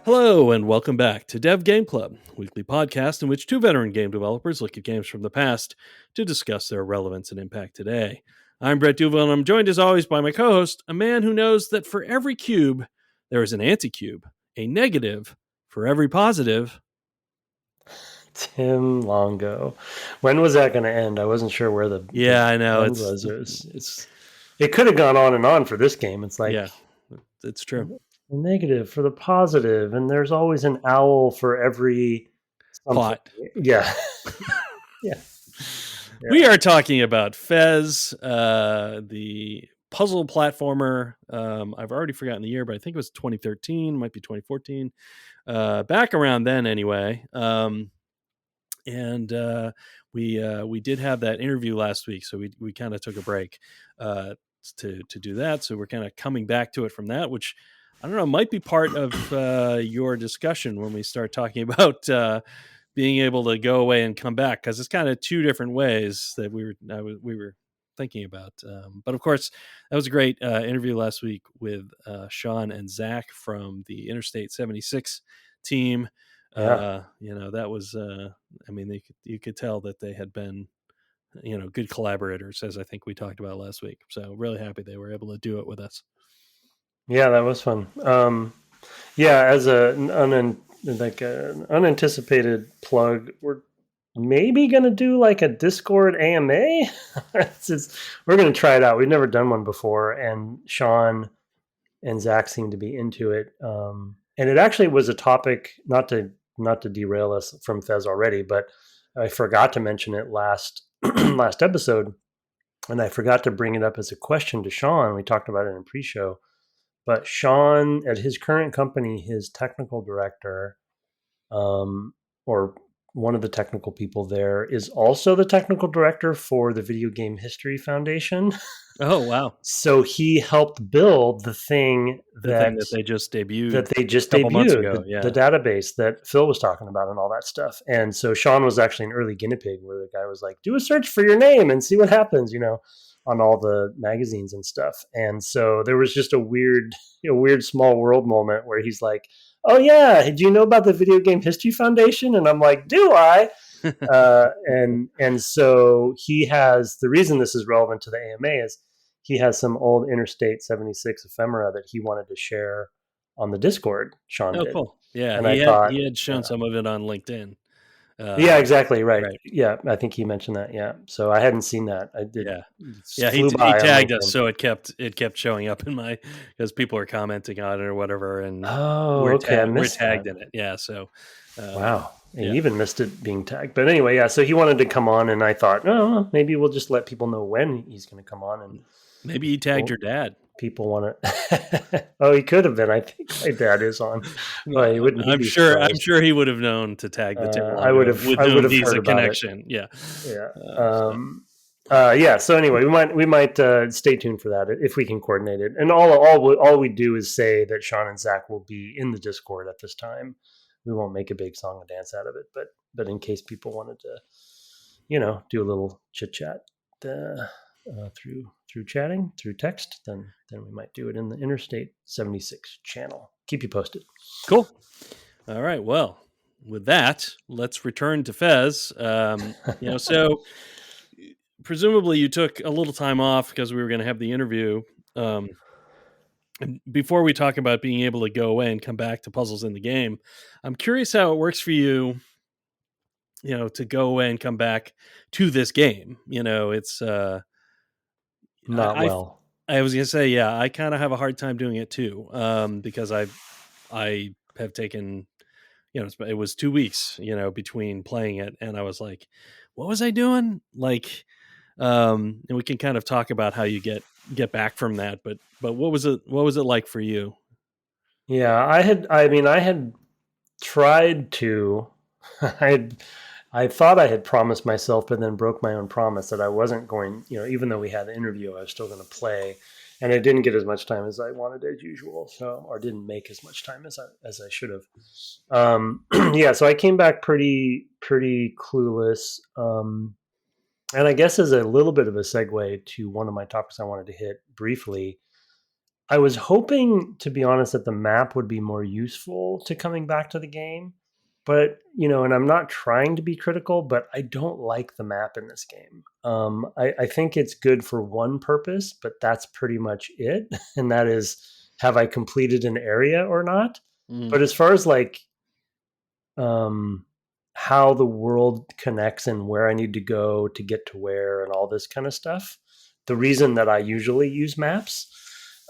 Hello, and welcome back to Dev Game Club, a weekly podcast in which two veteran game developers look at games from the past to discuss their relevance and impact today. I'm Brett Duval, and I'm joined as always by my co-host, a man who knows that for every cube, there is an anti-cube, a negative for every positive. Tim Longo. When was that going to end? I wasn't sure where the I know end was. It could have gone on and on for this game. It's like, yeah, it's true. The negative for the positive, and there's always an owl for every plot. Yeah. Yeah. We are talking about Fez, the puzzle platformer. I've already forgotten the year, but I think it was 2013, might be 2014. Back around then, anyway. And we did have that interview last week, so we kind of took a break to do that. So we're kind of coming back to it from that, which I don't know might be part of your discussion when we start talking about being able to go away and come back, because it's kind of two different ways that we were thinking about. But of course, that was a great interview last week with Sean and Zach from the Interstate 76 team. Yeah. That was, you could tell that they had been, good collaborators, as I think we talked about last week. So really happy they were able to do it with us. Yeah, that was fun. As an unanticipated plug, we're maybe going to do like a Discord AMA. We're going to try it out. We've never done one before, and Sean and Zach seem to be into it. And it actually was a topic, not to derail us from Fez already, but I forgot to mention it last episode, and I forgot to bring it up as a question to Sean. We talked about it in pre-show, but Sean, at his current company, his technical director, or one of the technical people there, is also the technical director for the Video Game History Foundation. Oh, wow. So he helped build the thing that they just debuted. Months ago, the database that Phil was talking about and all that stuff. And so Sean was actually an early guinea pig, where the guy was like, do a search for your name and see what happens, on all the magazines and stuff. And so there was just a weird small world moment where he's like, oh yeah, do you know about the Video Game History Foundation? And I'm like, do I? And so he has, the reason this is relevant to the AMA is he has some old Interstate 76 ephemera that he wanted to share on the Discord. Sean did. Cool. Yeah, and he had shown some of it on LinkedIn. Yeah, exactly. Right. Yeah, I think he mentioned that. Yeah. So I hadn't seen that. I did. Yeah. He tagged us, so it kept showing up in my, because people are commenting on it or whatever, and we're tagged in it. Yeah. So. Wow. You even missed it being tagged. But anyway, yeah. So he wanted to come on, and I thought, oh, maybe we'll just let people know when he's going to come on, and maybe he tagged your dad. People want to. Oh, he could have been. I think my dad is on. Well, he wouldn't. I'm sure he would have known to tag the Tim. I would have. With I would have he's heard a about connection. It. Yeah. So anyway, we might stay tuned for that if we can coordinate it. And all we do is say that Sean and Zach will be in the Discord at this time. We won't make a big song and dance out of it, but in case people wanted to, do a little chit chat through chatting, through text, then we might do it in the Interstate 76 channel. Keep you posted. Cool. All right. Well, with that, let's return to Fez. So presumably you took a little time off because we were going to have the interview. And before we talk about being able to go away and come back to puzzles in the game, I'm curious how it works for you, to go away and come back to this game. It's not well. I was going to say, yeah, I kind of have a hard time doing it too, because I have taken, it was 2 weeks, between playing it, and I was like, what was I doing? Like, and we can kind of talk about how you get back from that, but what was it like for you? Yeah, I had tried to. I thought I had promised myself, but then broke my own promise that I wasn't going, even though we had the interview, I was still going to play, and I didn't get as much time as I wanted as usual. Or didn't make as much time as I should have. So I came back pretty clueless. And I guess as a little bit of a segue to one of my topics I wanted to hit briefly, I was hoping, to be honest, that the map would be more useful to coming back to the game. But, and I'm not trying to be critical, but I don't like the map in this game. I think it's good for one purpose, but that's pretty much it. And that is, have I completed an area or not? Mm, But as far as like um, how the world connects and where I need to go to get to where and all this kind of stuff. The reason that I usually use maps,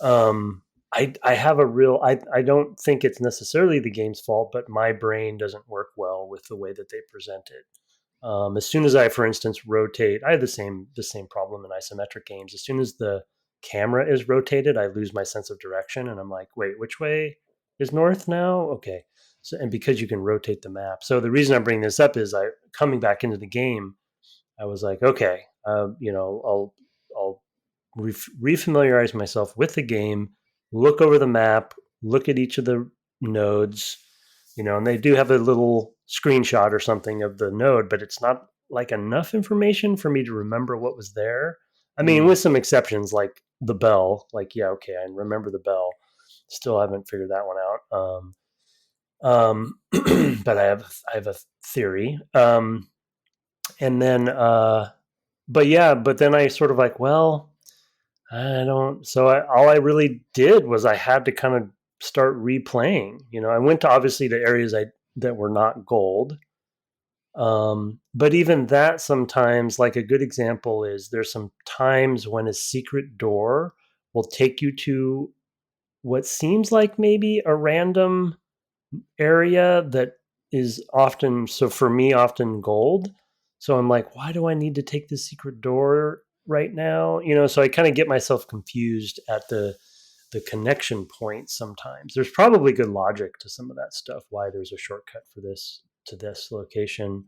I have a real, I don't think it's necessarily the game's fault, but my brain doesn't work well with the way that they present it. As soon as I, for instance, rotate, I have the same problem in isometric games. As soon as the camera is rotated, I lose my sense of direction, and I'm like, wait, which way is north now? Okay, so, and because you can rotate the map. So the reason I'm bringing this up is I coming back into the game, I was like, okay, I'll refamiliarize myself with the game, look over the map, look at each of the nodes, and they do have a little screenshot or something of the node, but it's not like enough information for me to remember what was there. I mean, mm, with some exceptions like the bell, like, yeah, okay, I remember the bell. Still haven't figured that one out. But I have a theory. And then, but yeah, but then I sort of like, well, I don't. So all I really did was I had to kind of start replaying. I went to obviously the areas that were not gold. But even that sometimes, like a good example is there's some times when a secret door will take you to what seems like maybe a random area that is often, so for me, often gold. So I'm like, why do I need to take this secret door right now? So I kind of get myself confused at the connection point sometimes. There's probably good logic to some of that stuff, why there's a shortcut for this to this location.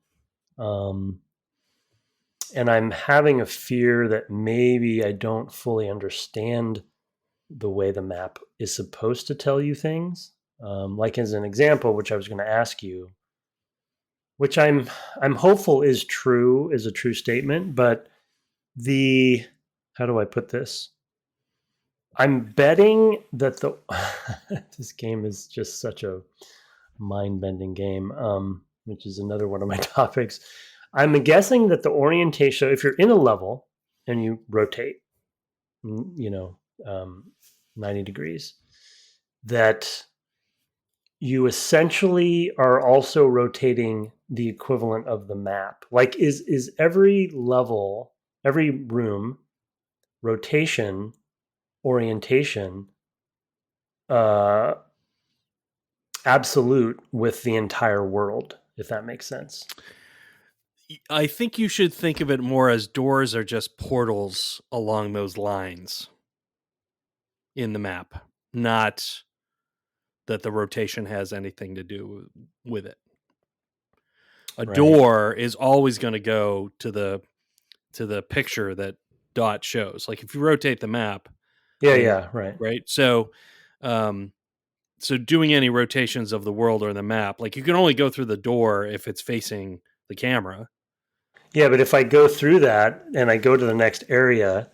Um, and I'm having a fear that maybe I don't fully understand the way the map is supposed to tell you things. Like as an example, which I was going to ask you, which I'm hopeful is a true statement, but the how do I put this? I'm betting that the this game is just such a mind-bending game, which is another one of my topics. I'm guessing that the orientation, if you're in a level and you rotate, you know, um, 90 degrees, that you essentially are also rotating the equivalent of the map. Like is every level, every room rotation orientation uh absolute with the entire world, if that makes sense. I think you should think of it more as doors are just portals along those lines in the map, not that the rotation has anything to do with it. A Right. door is always going to go to the picture that dot shows. Like if you rotate the map, Yeah, then yeah, right. right. Um, so doing any rotations of the world or the map, like you can only go through the door if it's facing the camera. Yeah, but if I go through that and I go to the next area,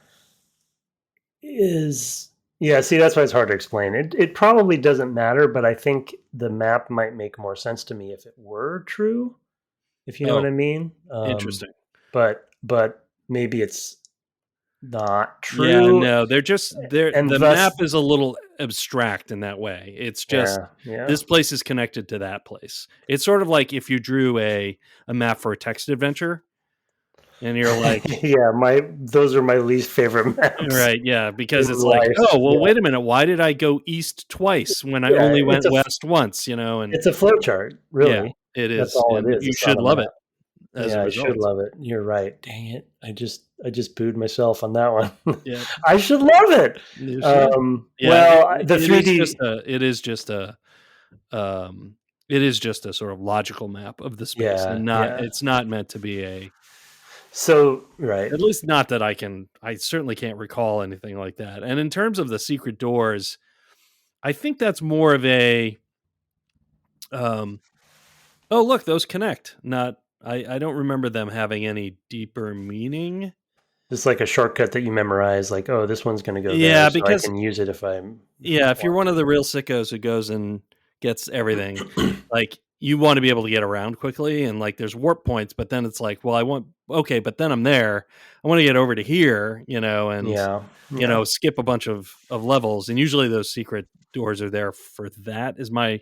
is yeah, see that's why it's hard to explain. It probably doesn't matter, but I think the map might make more sense to me if it were true, if you know what Oh, I mean. interesting. But maybe it's not Yeah, true, no, they're just they're and the map thus, is a little abstract in that way. It's just yeah, yeah, this place is connected to that place. It's sort of like if you drew a map for a text adventure and you're like, yeah. Those are my least favorite maps right, yeah, in because it's like, life. oh, well, Yeah, wait a minute, why did I go east twice when I yeah. only went west once, and It's a flow chart, yeah, really. it That's is. all it And is. you It's not should a love map. it as a Yeah, I should result. love it. You're right. Dang it. I just booed myself on that one. Yeah, I should love it. you should. Yeah, Well, the it is just 3D, um it is just a sort of logical map of the space yeah, and not yeah. it's not meant to be a So, right. at least not that I certainly can't recall anything like that. And in terms of the secret doors, I think that's more of a um oh look, those connect. Not I don't remember them having any deeper meaning. It's like a shortcut that you memorize, like, oh, this one's going to go there, Yeah, so I because can use it if I yeah, if you're want one of to. the real sickos who goes and gets everything, like, you wanna be able to get around quickly, and, like, there's warp points, but then it's like, well, I want okay, but then I'm there. I wanna get over to here, and, Yeah, yeah, skip a bunch of levels, and usually those secret doors are there for that is my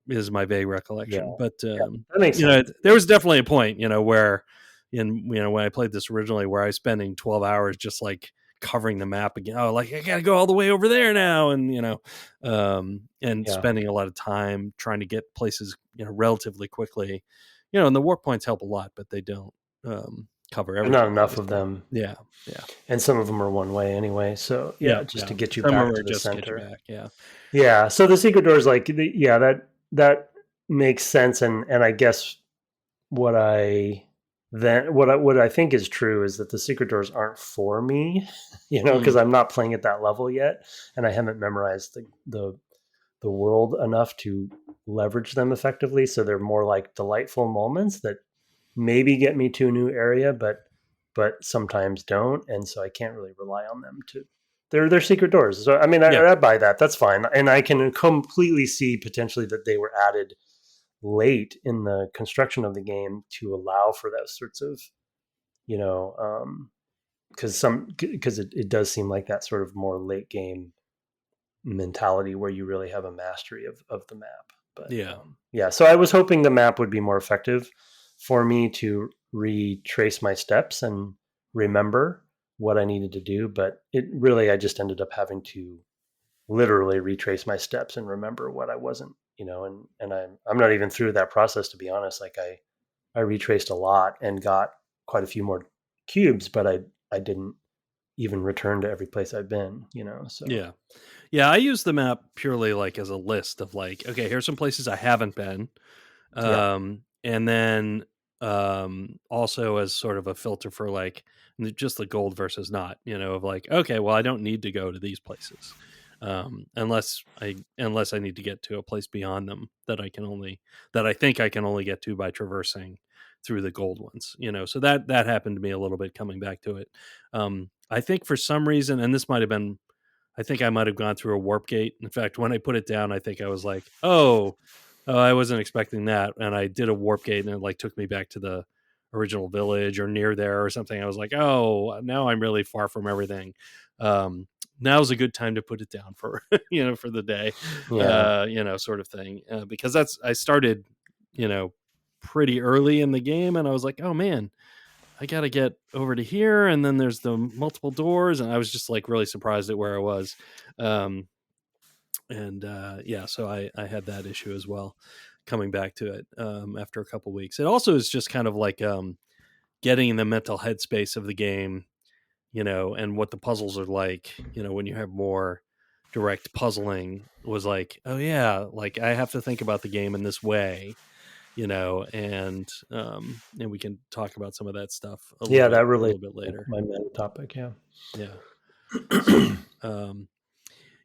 vague yeah, recollection. But yeah. That makes sense. there was definitely a point, where when I played this originally, where I was spending 12 hours just like covering the map again. Oh, like I gotta go all the way over there now, and Yeah, spending a lot of time trying to get places, relatively quickly. And the warp points help a lot, but they don't cover there's not everything, enough of obviously. them, Yeah, yeah, and some of them are one way anyway. So yeah, yeah, just yeah. to get you Some of back them to are the just to get you center. back. Yeah, Yeah. So the secret doors, like, yeah, that makes sense, and I guess what I what I think is true is that the secret doors aren't for me, because mm, I'm not playing at that level yet, and I haven't memorized the world enough to leverage them effectively. So they're more like delightful moments that maybe get me to a new area, but sometimes don't, and so I can't really rely on them to. They're secret doors. So I mean, yeah, I buy that. That's fine, and I can completely see potentially that they were added late in the construction of the game to allow for those sorts of, you know because it does seem like that sort of more late game mentality where you really have a mastery of the map. But yeah, yeah, so I was hoping the map would be more effective for me to retrace my steps and remember what I needed to do. But it really, I just ended up having to literally retrace my steps and remember what I wasn't, and I'm not even through that process, to be honest. Like I retraced a lot and got quite a few more cubes, but I didn't even return to every place I've been, so yeah. Yeah, I use the map purely like as a list of like, okay, here's some places I haven't been. yeah, And then also as sort of a filter for like just the gold versus not, of like, okay, well, I don't need to go to these places. Unless I need to get to a place beyond them that I think I can only get to by traversing through the gold ones, so that happened to me a little bit coming back to it. I think for some reason, and this might have been I think I might have gone through a warp gate. In fact, when I put it down, I think I was like, "Oh, I wasn't expecting that." And I did a warp gate, and it like took me back to the original village or near there or something. I was like, "Oh, now I'm really far from everything." Um, Now's a good time to put it down for for the day, yeah, sort of thing. Because I started, you know, pretty early in the game, and I was like, "Oh man, I gotta get over to here, and then there's the multiple doors," and I was just like really surprised at where I was. Um, and Yeah, so I had that issue as well coming back to it after a couple weeks. It also is just kind of like getting in the mental headspace of the game, and what the puzzles are like, when you have more direct puzzling was like, oh yeah, like I have to think about the game in this way, and we can talk about some of that stuff yeah. That a relates little bit to later. my main topic. Yeah. Yeah. So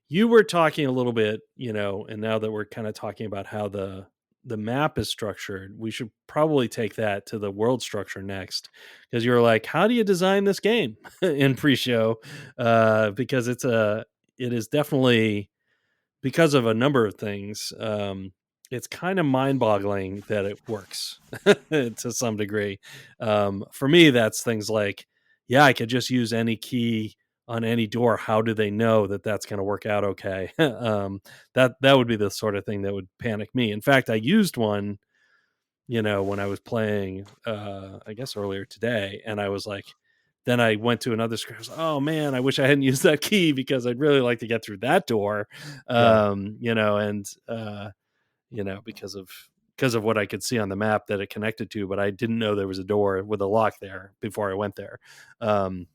you were talking a little bit, and now that we're kind of talking about how the map is structured, we should probably take that to the world structure next, because you're like, how do you design this game in pre-show? Because it is definitely because of a number of things. It's kind of mind-boggling that it works to some degree. For me, that's things like, yeah, I could just use any key on any door. How do they know that that's going to work out okay? That would be the sort of thing that would panic me. In fact, I used one, when I was playing, I guess earlier today, and I was like, then I went to another screen. I was like, oh man, I wish I hadn't used that key because I'd really like to get through that door. Yeah. And because of what I could see on the map that it connected to, but I didn't know there was a door with a lock there before I went there. Um,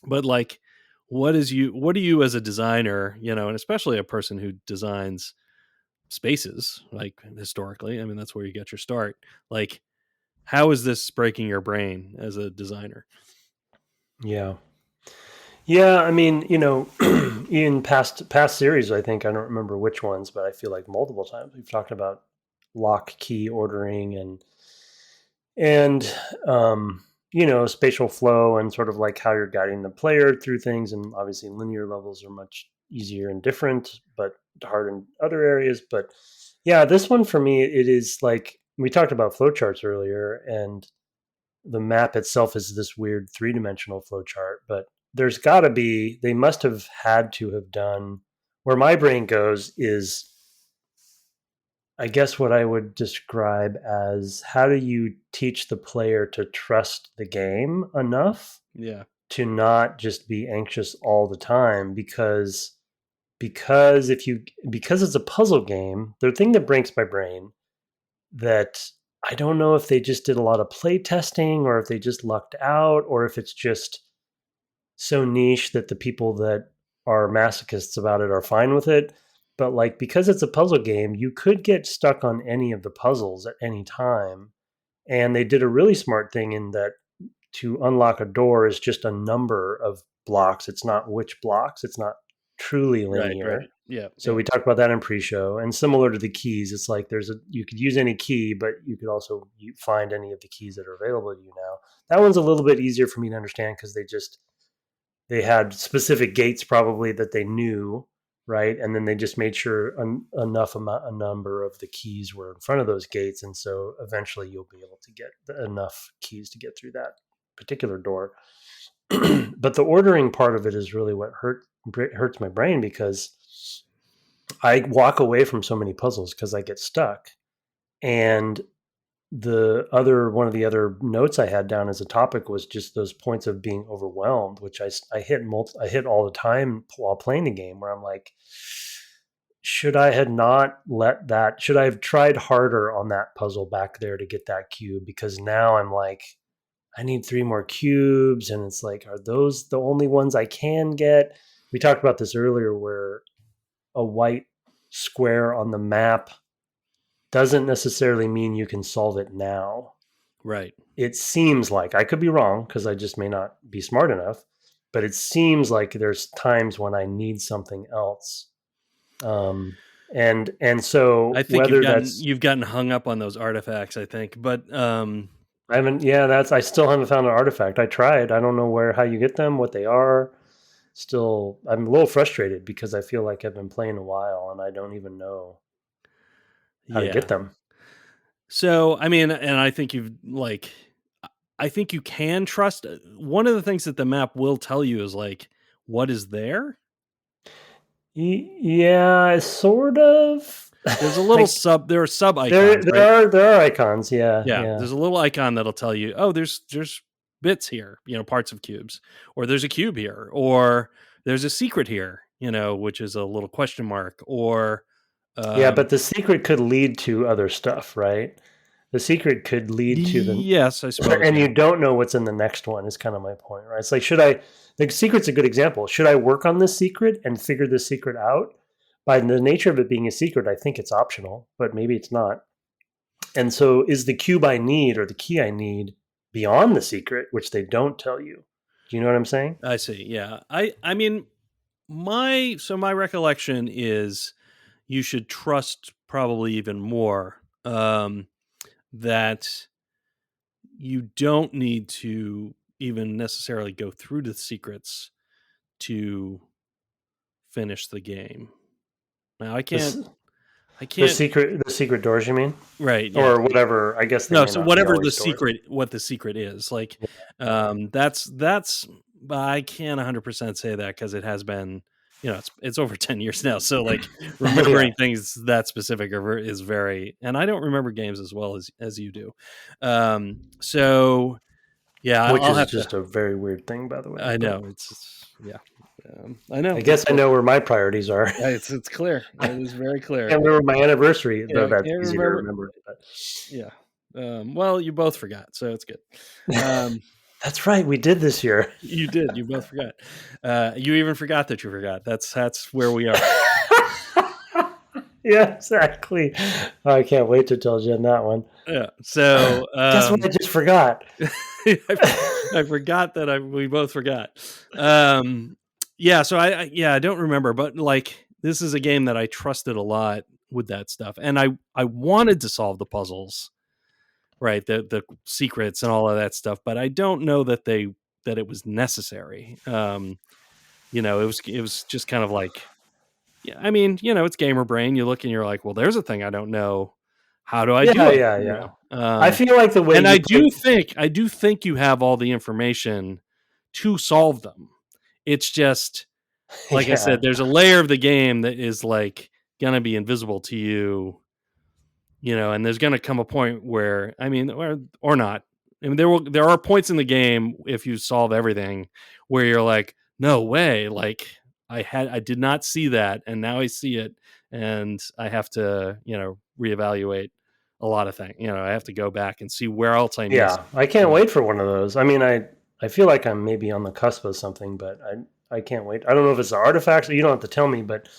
but like, what do you as a designer, and especially a person who designs spaces, like historically, I mean, that's where you get your start. Like, how is this breaking your brain as a designer? Yeah. Yeah, I mean, in past series, I think I don't remember which ones, but I feel like multiple times we've talked about lock key ordering and spatial flow and sort of like how you're guiding the player through things. And obviously linear levels are much easier and different, but hard in other areas. But yeah, this one for me, it is like we talked about flowcharts earlier, and the map itself is this weird 3-dimensional flowchart, but they must have had to have done, where my brain goes is, I guess what I would describe as, how do you teach the player to trust the game enough Yeah. to not just be anxious all the time? Because because it's a puzzle game, the thing that breaks my brain, that I don't know if they just did a lot of play testing or if they just lucked out or if it's just so niche that the people that are masochists about it are fine with it. But like, because it's a puzzle game, you could get stuck on any of the puzzles at any time. And they did a really smart thing in that to unlock a door is just a number of blocks. It's not which blocks. It's not truly linear. Right. Yeah. So we talked about that in pre-show, and similar to the keys, it's like you could use any key, but you could also find any of the keys that are available to you now. That one's a little bit easier for me to understand because they had specific gates probably that they knew, right? And then they just made sure a number of the keys were in front of those gates, and so eventually you'll be able to get enough keys to get through that particular door. But the ordering part of it is really what hurts my brain, because I walk away from so many puzzles because I get stuck. And one of the other notes I had down as a topic was just those points of being overwhelmed, which I hit all the time while playing the game, where I'm like, should I have tried harder on that puzzle back there to get that cube? Because now I'm like, I need 3 more cubes. And it's like, are those the only ones I can get? We talked about this earlier, where a white square on the map doesn't necessarily mean you can solve it now. Right. It seems like, I could be wrong because I just may not be smart enough, but it seems like there's times when I need something else. And so I think whether you've gotten hung up on those artifacts, I think. But I haven't, I still haven't found an artifact. I tried. I don't know how you get them, what they are. Still, I'm a little frustrated because I feel like I've been playing a while and I don't even know how to get them. So, I mean, and I think I think you can trust. One of the things that the map will tell you is like what is there. Yeah, sort of. There's a little there are sub icons. There are icons. Yeah. There's a little icon that'll tell you, oh, there's bits here, parts of cubes, or there's a cube here, or there's a secret here, which is a little question mark, or but the secret could lead to other stuff, right? The secret could lead to yes, I suppose, and you don't know what's in the next one. Is kind of my point, right? It's like, the secret's a good example. Should I work on this secret and figure this secret out? By the nature of it being a secret, I think it's optional, but maybe it's not. And so, is the cube I need or the key I need beyond the secret, which they don't tell you? Do you know what I'm saying? I see. Yeah. I mean, my recollection is you should trust probably even more that you don't need to even necessarily go through the secrets to finish the game. Now I can't. The secret doors, you mean? Right. Yeah. Or whatever. I guess so whatever what the secret is, like, that's. I can't 100% say that because it has been, it's over 10 years now. So like remembering things that specific is very, and I don't remember games as well as you do. So yeah, which is just a very weird thing, by the way. I know I know. I guess I know where my priorities are. It's clear. It is very clear. I can't remember my anniversary, though. That's easy to remember. But. Yeah. Well, you both forgot, so it's good. That's right. We did this year. You did. You both forgot. You even forgot that you forgot. That's where we are. Yeah, exactly. I can't wait to tell Jen that one. Yeah. So guess what I just forgot? I forgot that we both forgot. Yeah. So I don't remember, but like this is a game that I trusted a lot with that stuff, and I wanted to solve the puzzles right? The secrets and all of that stuff, but I don't know that it was necessary. It was just kind of like, yeah, I mean, it's gamer brain. You look and you're like, well, there's a thing I don't know. How do I do Yeah, it? yeah, yeah. I Um, feel like the way and you play. I do think you have all the information to solve them. It's just, like I Yeah, said, there's a layer of the game that is like gonna be invisible to you, and there's gonna come a point where, I mean, or not. I mean, there are points in the game, if you solve everything, where you're like, no way, like I did not see that, and now I see it, and I have to, reevaluate a lot of things. I have to go back and see where else I missed. yeah. I can't wait for one of those. I mean, I feel like I'm maybe on the cusp of something, but I can't wait. I don't know if it's the artifacts. You don't have to tell me, but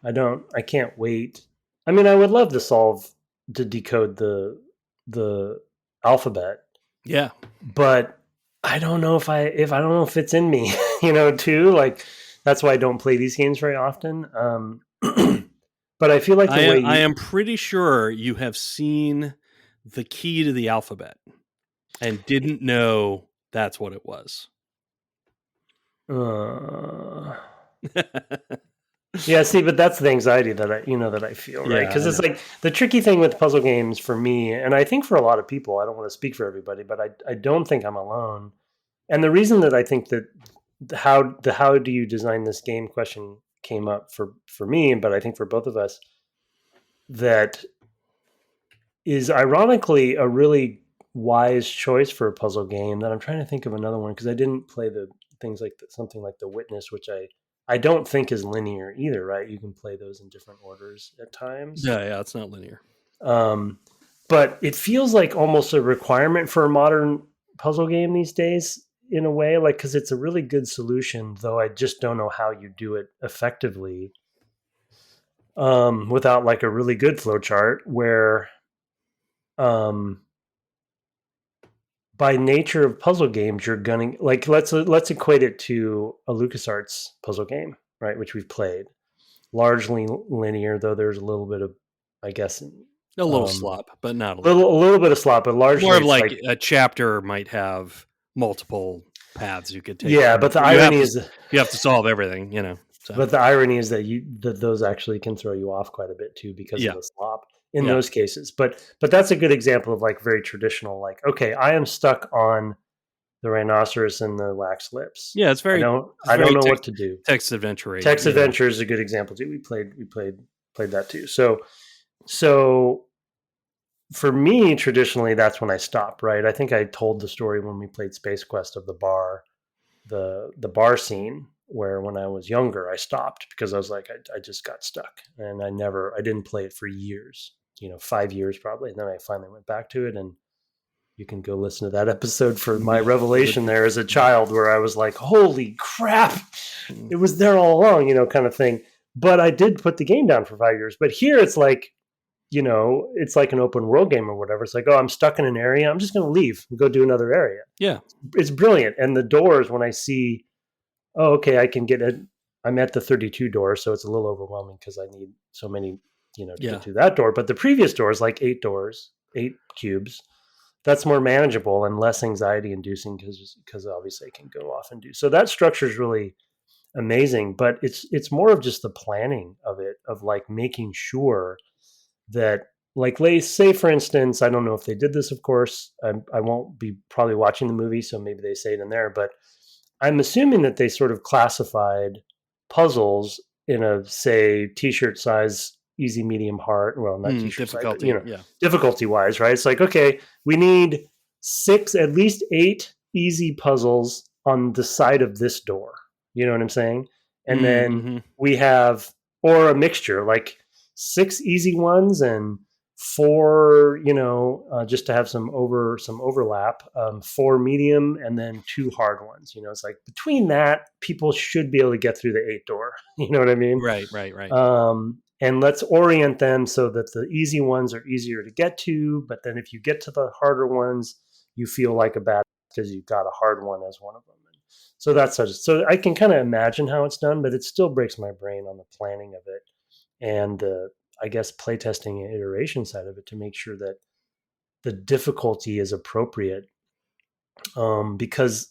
I can't wait. I mean, I would love to decode the alphabet, Yeah, but I don't know if I don't know if it's in me, too. Like that's why I don't play these games very often. But I feel like the way I you am pretty sure you have seen the key to the alphabet and didn't know that's what it was. uh, yeah, see, but that's the anxiety that I feel, right? Yeah, Because I it's know. like the tricky thing with puzzle games for me, and I think for a lot of people, I don't want to speak for everybody, but I don't think I'm alone. And the reason that I think that how do you design this game question came up for me, but I think for both of us, that is ironically a really wise choice for a puzzle game. That I'm trying to think of another one because I didn't play the things like something like The Witness, which I don't think is linear either, right? You can play those in different orders at times. Yeah, it's not linear. Um, but it feels like almost a requirement for a modern puzzle game these days in a way, like because it's a really good solution, though I just don't know how you do it effectively without like a really good flow chart where um, by nature of puzzle games, you're gunning like let's equate it to a LucasArts puzzle game, right? Which we've played, largely linear, though there's a little bit of, I guess, A little um, slop, but not a lot. a little bit of slop, but More largely of it's like like a chapter might have multiple paths you could take, yeah. But the but you have irony to is, solve everything. So that those actually can throw you off quite a bit too because of yeah, the slop in yeah, those cases. But that's a good example of like very traditional. Like okay, I am stuck on the rhinoceros and the wax lips. yeah. It's I don't very know what to do. text adventure-y. Text Adventure is a good example too. We played that too. So for me, traditionally, that's when I stop. Right. I think I told the story when we played Space Quest of the bar scene where when I was younger, I stopped because I was like, I just got stuck and I didn't play it for years, 5 years probably. And then I finally went back to it and you can go listen to that episode for my Yeah, revelation there as a child where I was like, holy crap, it was there all along, kind of thing. But I did put the game down for 5 years. But here it's like an open world game or whatever. It's like, oh, I'm stuck in an area. I'm just going to leave and go do another area. yeah, It's brilliant. And the doors, when I see, oh, okay, I can get it. I'm at the 32 door, so it's a little overwhelming because I need so many, to yeah, get through that door. But the previous door is like 8 doors, 8 cubes. That's more manageable and less anxiety inducing because obviously I can go off and do. So that structure is really amazing, but it's more of just the planning of it, of like making sure that like say for instance, I don't know if they did this, of course. I won't be probably watching the movie, so maybe they say it in there, but I'm assuming that they sort of classified puzzles in a say t-shirt size, easy, medium, hard. Well, not t-shirt size, but difficulty. Yeah, difficulty wise, right? It's like okay, we need at least 8 easy puzzles on the side of this door. You know what I'm saying? And then mm-hmm. we have or a mixture like 6 easy ones and four, just to have some overlap, four medium and then 2 hard ones. It's like between that, people should be able to get through the 8 door. You know what I mean? Right. And let's orient them so that the easy ones are easier to get to. But then if you get to the harder ones, you feel like a bad because you got a hard one as one of them. So that's such. So I can kind of imagine how it's done, but it still breaks my brain on the planning of it and the I guess playtesting and iteration side of it to make sure that the difficulty is appropriate, because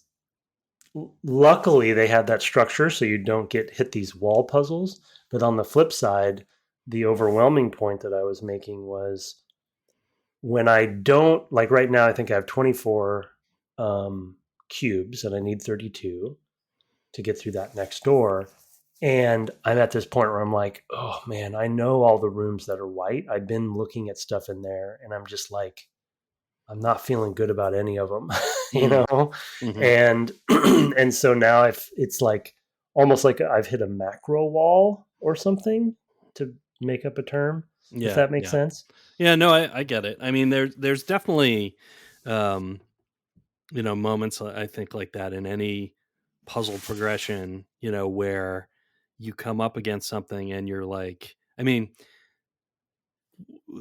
luckily they had that structure so you don't get hit these wall puzzles. But on the flip side, the overwhelming point that I was making was when I don't, like right now, I think I have 24 cubes and I need 32 to get through that next door. And I'm at this point where I'm like, oh man, I know all the rooms that are white. I've been looking at stuff in there and I'm just like, I'm not feeling good about any of them, you Mm, know? mhm. And and so now if it's like almost like I've hit a macro wall or something, to make up a term, if Yeah, that makes yeah. sense. Yeah, no, I get it. I mean, there's definitely, um, moments I think like that in any puzzle progression, where you come up against something and you're like, I mean,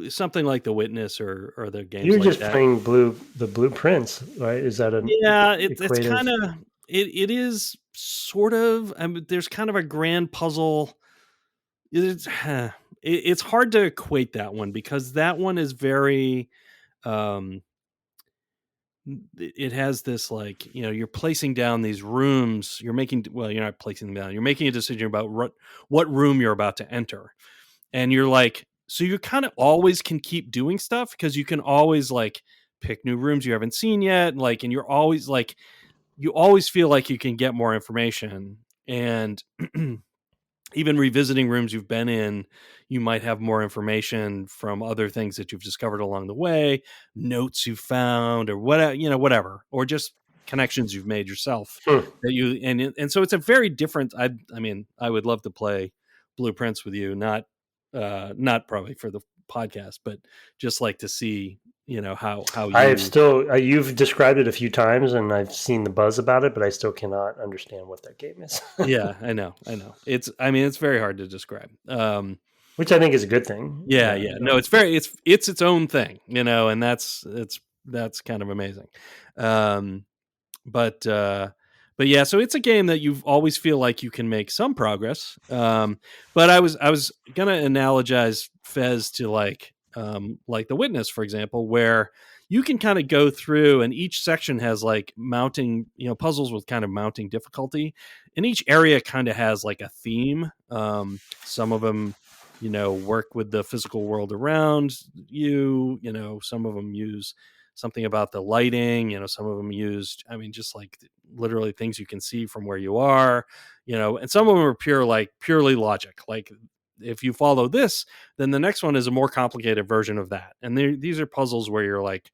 something like The Witness or the games You're like just that. playing the blueprints, right? Is that an Yeah, it's kind equative? of it is sort of. I mean, there's kind of a grand puzzle. It's it's hard to equate that one because that one is very. Um, it has this like you're placing down these rooms. You're making well, you're not placing them down. You're making a decision about what room you're about to enter, and you're like, so you kind of always can keep doing stuff because you can always like pick new rooms you haven't seen yet, like, and you're always like you always feel like you can get more information and even revisiting rooms you've been in, you might have more information from other things that you've discovered along the way, notes you found or whatever, or just connections you've made yourself Hmm. that you and so it's a very different. I mean, I would love to play Blueprints with you, not probably for the podcast, but just like to see, how I've you. still you've described it a few times, and I've seen the buzz about it, but I still cannot understand what that game is, Yeah, I know. I mean, it's very hard to describe. which I think is a good thing. Yeah, Yeah, yeah. you No, don't. it's its own thing, and that's kind of amazing. Um, but but yeah, so it's a game that you always feel like you can make some progress. But I was gonna analogize Fez to like The Witness, for example, where you can kind of go through and each section has like mounting, puzzles with kind of mounting difficulty, and each area kind of has like a theme. Some of them work with the physical world around you. Some of them use something about the lighting. Some of them used, I mean, just like literally things you can see from where you are. And some of them are purely logic, like if you follow this, then the next one is a more complicated version of that. And these are puzzles where you're like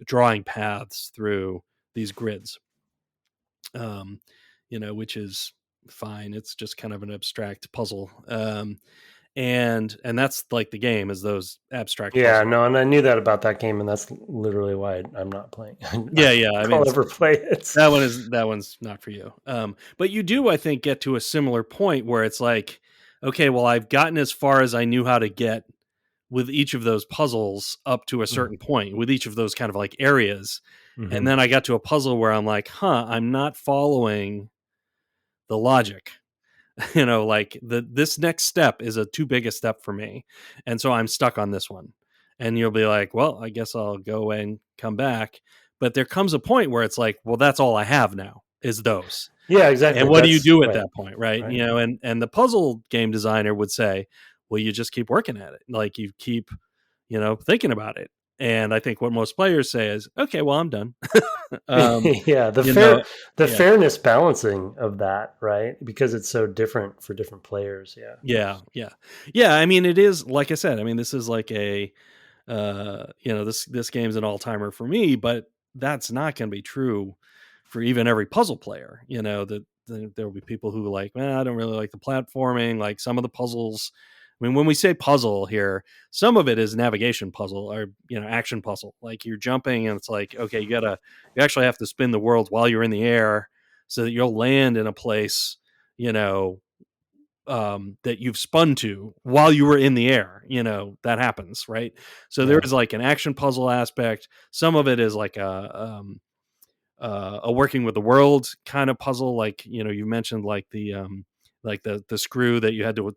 drawing paths through these grids, um which is fine. It's just kind of an abstract puzzle. And that's like the game, is those abstract Yeah, puzzles. no, and I knew that about that game, and that's literally why I'm not playing. I don't Yeah, yeah. I think mean, I'll ever play it. that one's not for you. But you do, I think, get to a similar point where it's like, okay, well, I've gotten as far as I knew how to get with each of those puzzles up to a certain point with each of those kind of like areas. And Mm-hmm. then I got to a puzzle where I'm like, I'm not following the logic. Like this next step is a too big a step for me. And so I'm stuck on this one. And you'll be like, well, I guess I'll go and come back. But there comes a point where it's like, well, that's all I have now is those. Yeah, And exactly. what do you That's do at right. that point, right? Right. And the puzzle game designer would say, well, you just keep working at it. Like you keep, thinking about it. And I think what most players say is, okay, well, I'm done. um, Yeah, you know, the yeah. fairness balancing of that, right? Because it's so different for different players. Yeah. Yeah, yeah. Yeah, I mean, it is, like I said, I mean, this is like this game's an all-timer for me, but that's not going to be true for even every puzzle player. That there will be people who like, I don't really like the platforming, like some of the puzzles. I mean, when we say puzzle here, some of it is navigation puzzle or action puzzle. Like you're jumping and it's like, okay, you actually have to spin the world while you're in the air so that you'll land in a place, you know, that you've spun to while you were in the air. That happens, right? So there Yeah. is like an action puzzle aspect. Some of it is like a working with the world kind of puzzle. Like you mentioned, like the screw that you had to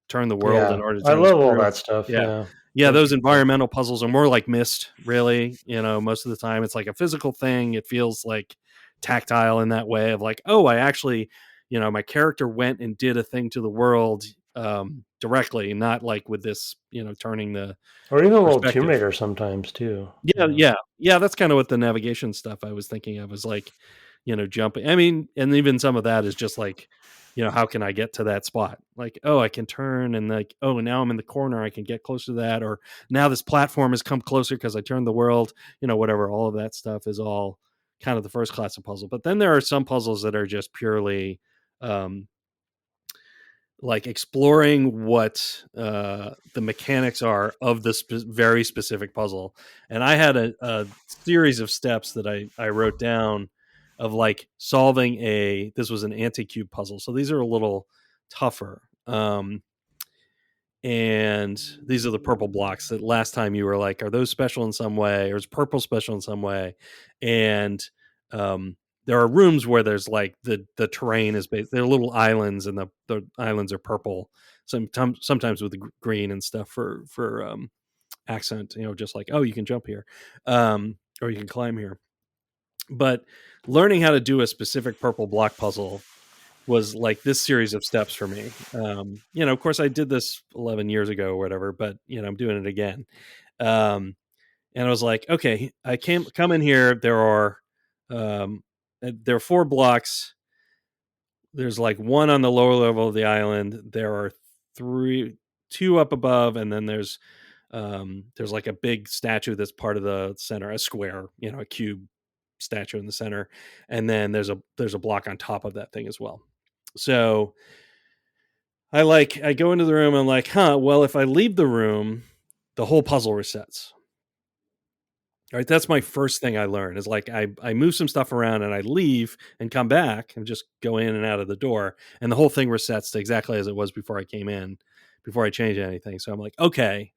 turn the world in Yeah. order to I turn the love all screw. that stuff. Yeah, Yeah. Yeah, those Okay, cool. environmental puzzles are more like Myst, really. Most of the time it's like a physical thing. It feels like tactile in that way of like, oh, I actually, my character went and did a thing to the world directly, not like with this, turning the Or even a little Tomb perspective. Raider sometimes too. Yeah, yeah, yeah. That's kind of what the navigation stuff I was thinking of was like, jumping. I mean, and even some of that is just like, how can I get to that spot? Like, oh, I can turn and like, oh, now I'm in the corner. I can get close to that, or now this platform has come closer because I turned the world. Whatever. All of that stuff is all kind of the first class of puzzle. But then there are some puzzles that are just purely um, like exploring what the mechanics are of this very specific puzzle. And I had a series of steps that I wrote down of like solving this was an anti-cube puzzle. So these are a little tougher. And these are the purple blocks that last time you were like, are those special in some way, or is purple special in some way? And um, there are rooms where there's like the terrain is based, they're little islands, and the islands are purple, sometimes with the green and stuff for accent, just like, oh, you can jump here, or you can climb here. But learning how to do a specific purple block puzzle was like this series of steps for me. Of course I did this 11 years ago or whatever, but I'm doing it again. And I was like, okay, I can't come in here. There are 4 blocks. There's like one on the lower level of the island. There are 2 up above, and then there's like a big statue that's part of the center, a square, a cube statue in the center, and then there's a block on top of that thing as well. So I go into the room. I'm like, well, if I leave the room, the whole puzzle resets. All right, that's my first thing I learned is like I move some stuff around and I leave and come back and just go in and out of the door, and the whole thing resets to exactly as it was before I came in, before I changed anything. So I'm like, okay,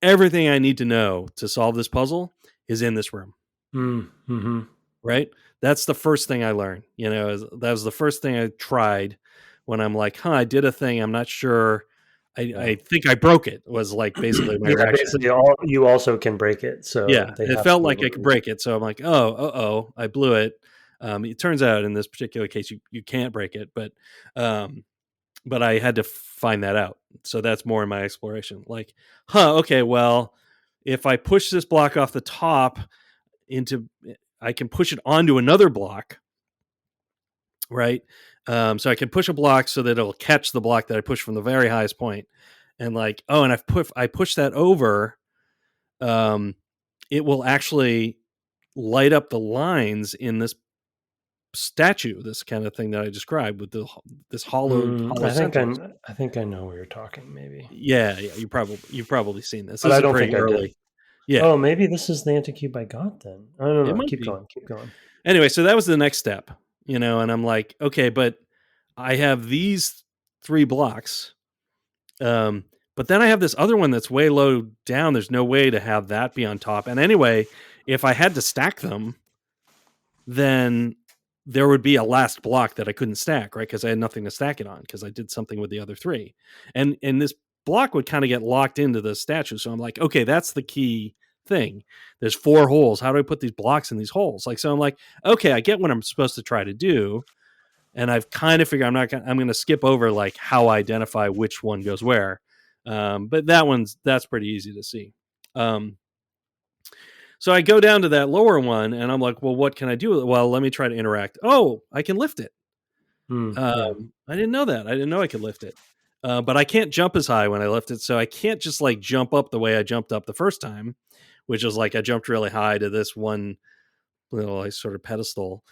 everything I need to know to solve this puzzle is in this room. Mm-hmm. Right? That's the first thing I learned. That was the first thing I tried when I'm like, I did a thing. I'm not sure. I think I broke it, was like basically my Yeah, reaction. basically, you also can break it, so Yeah, they it have to felt be like able I to could do that. break it. So I'm like, I blew it. It turns out in this particular case, you can't break it, but I had to find that out. So that's more in my exploration. Like, okay, well, if I push this block off the top I can push it onto another block, right? So I can push a block so that it'll catch the block that I push from the very highest point, and like, and I push that over, it will actually light up the lines in this statue, this kind of thing that I described with this hollow I think centers. I think I know where you're talking, maybe, Yeah, you've probably seen this. but This I is don't think pretty I did. early. Yeah, Oh, maybe this is the anti-cube I got then. I don't it know. might Keep be. going. Keep going. Anyway, so that was the next step, and I'm like, okay, but I have these 3 blocks. But then I have this other one that's way low down. There's no way to have that be on top. And anyway, if I had to stack them, then there would be a last block that I couldn't stack, right? Because I had nothing to stack it on because I did something with the other 3. And this block would kind of get locked into the statue. So I'm like, okay, that's the key thing. There's 4 holes. How do I put these blocks in these holes? Like, so I'm like, okay, I get what I'm supposed to try to do. And I've kind of figured I'm going to skip over like how I identify which one goes where. But that's pretty easy to see. So I go down to that lower one and I'm like, well, what can I do with it? Well, let me try to interact. Oh, I can lift it. Yeah. I didn't know that. I didn't know I could lift it. But I can't jump as high when I lift it. So I can't just like jump up the way I jumped up the first time, which is like I jumped really high to this one little like, sort of pedestal.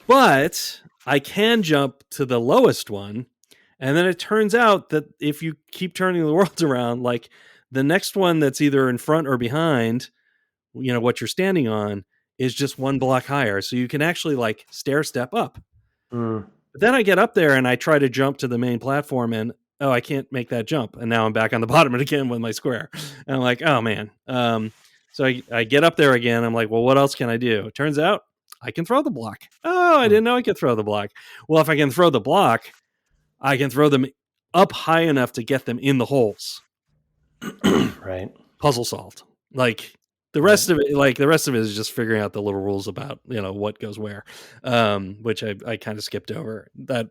But I can jump to the lowest one. And then it turns out that if you keep turning the world around, like the next one that's either in front or behind, what you're standing on is just 1 block higher. So you can actually like stair step up. Mm. But then I get up there and I try to jump to the main platform and, I can't make that jump. And now I'm back on the bottom again with my square. And I'm like, oh man. So I get up there again. I'm like, well, what else can I do? It turns out I can throw the block. Oh, I didn't know I could throw the block. Well, if I can throw the block, I can throw them up high enough to get them in the holes. Right. puzzle solved. Like Right. the rest of it is just figuring out the little rules about what goes where, which I kind of skipped over.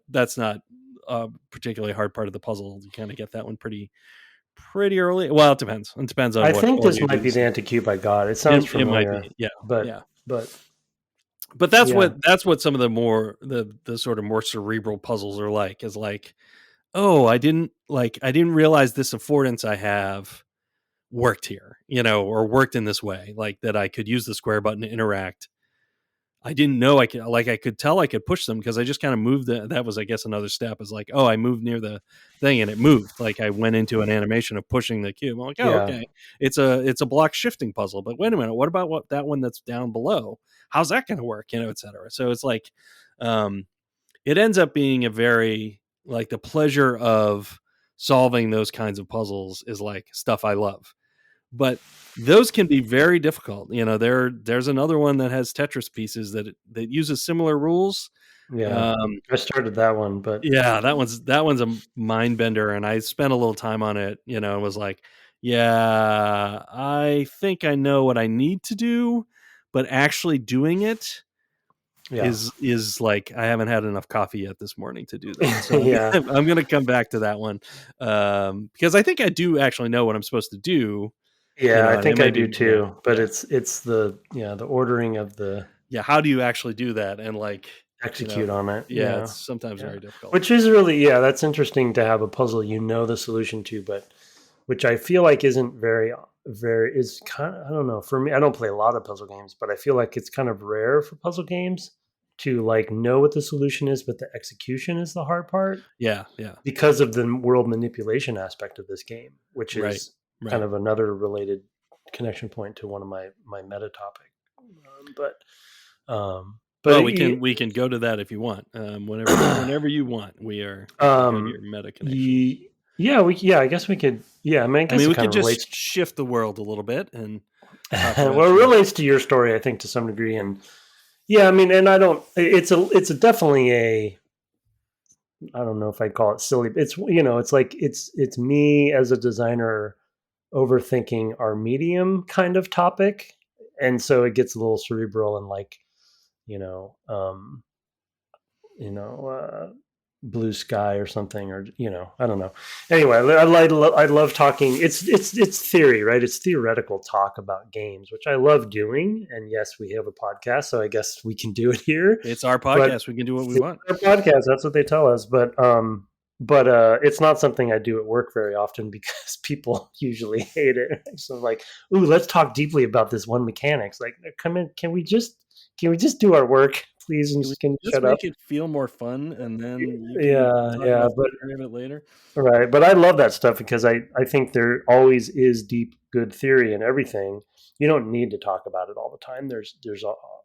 That's not a particularly hard part of the puzzle. You kind of get that one pretty early. Well, it depends. It depends on I what think order this you might do be the stuff. anti-cube I got. It sounds It might familiar, be, yeah, but yeah. but But yeah, that's what some of the more the sort of more cerebral puzzles are like. Is like, oh, I didn't realize this affordance I have worked here, or worked in this way, like that I could use the square button to interact. I didn't know I could tell I could push them because I just kind of moved that was, I guess, another step is like, oh, I moved near the thing and it moved. Like I went into an animation of pushing the cube. I'm like, oh, yeah, okay. It's a block shifting puzzle, but wait a minute. What about that one that's down below? How's that going to work? Et cetera. So it's like, um, it ends up being a very like the pleasure of solving those kinds of puzzles is like stuff I love, but those can be very difficult. There's another one that has Tetris pieces that uses similar rules. yeah. Um, I started that one, but yeah, that one's a mind bender, and I spent a little time on it. And was like, yeah, I think I know what I need to do, but actually doing it yeah, is like I haven't had enough coffee yet this morning to do that. So yeah, I'm gonna come back to that one, because I think I do actually know what I'm supposed to do. yeah. I And it think I might do be, yeah, too. But yeah, it's the ordering of the yeah. How do you actually do that? And like, execute on it. yeah, Yeah, it's sometimes yeah. very difficult. Which is really, yeah, that's interesting to have a puzzle you know the solution to, but which I feel like isn't very is kind of, I don't know, for me. I don't play a lot of puzzle games, but I feel like it's kind of rare for puzzle games to like know what the solution is, but the execution is the hard part Yeah, yeah, because of the world manipulation aspect of this game, which right, is kind right. of another related connection point to one of my meta topic. But Well, it, we can go to that if you want. Whenever you want, we can go to um, your meta connection. yeah, I guess we could. Yeah, I mean, I I guess mean, it we kind could of just relates. shift the world a little bit and talk Well, about it your. relates to your story, I think, to some degree, and yeah, I mean, and I don't. It's definitely a. I don't know if I'd call it silly. It's like it's me as a designer overthinking our medium kind of topic, and so it gets a little cerebral and like you know, um, you know, blue sky or something, or I don't know. Anyway, I love talking. It's theory, right? It's theoretical talk about games, which I love doing. And yes, we have a podcast, so I guess we can do it here. It's our But podcast. We can do what we it's want. our podcast. That's what they tell us. But it's not something I do at work very often because people usually hate it. So like, ooh, let's talk deeply about this one mechanics. Like, come in, can we just do our work, please, and Can we can you just shut up? make it feel more fun, and then you can Yeah, talk yeah, about the but theory of it later? right. But I love that stuff because I think there always is deep good theory in everything. You don't need to talk about it all the time. There's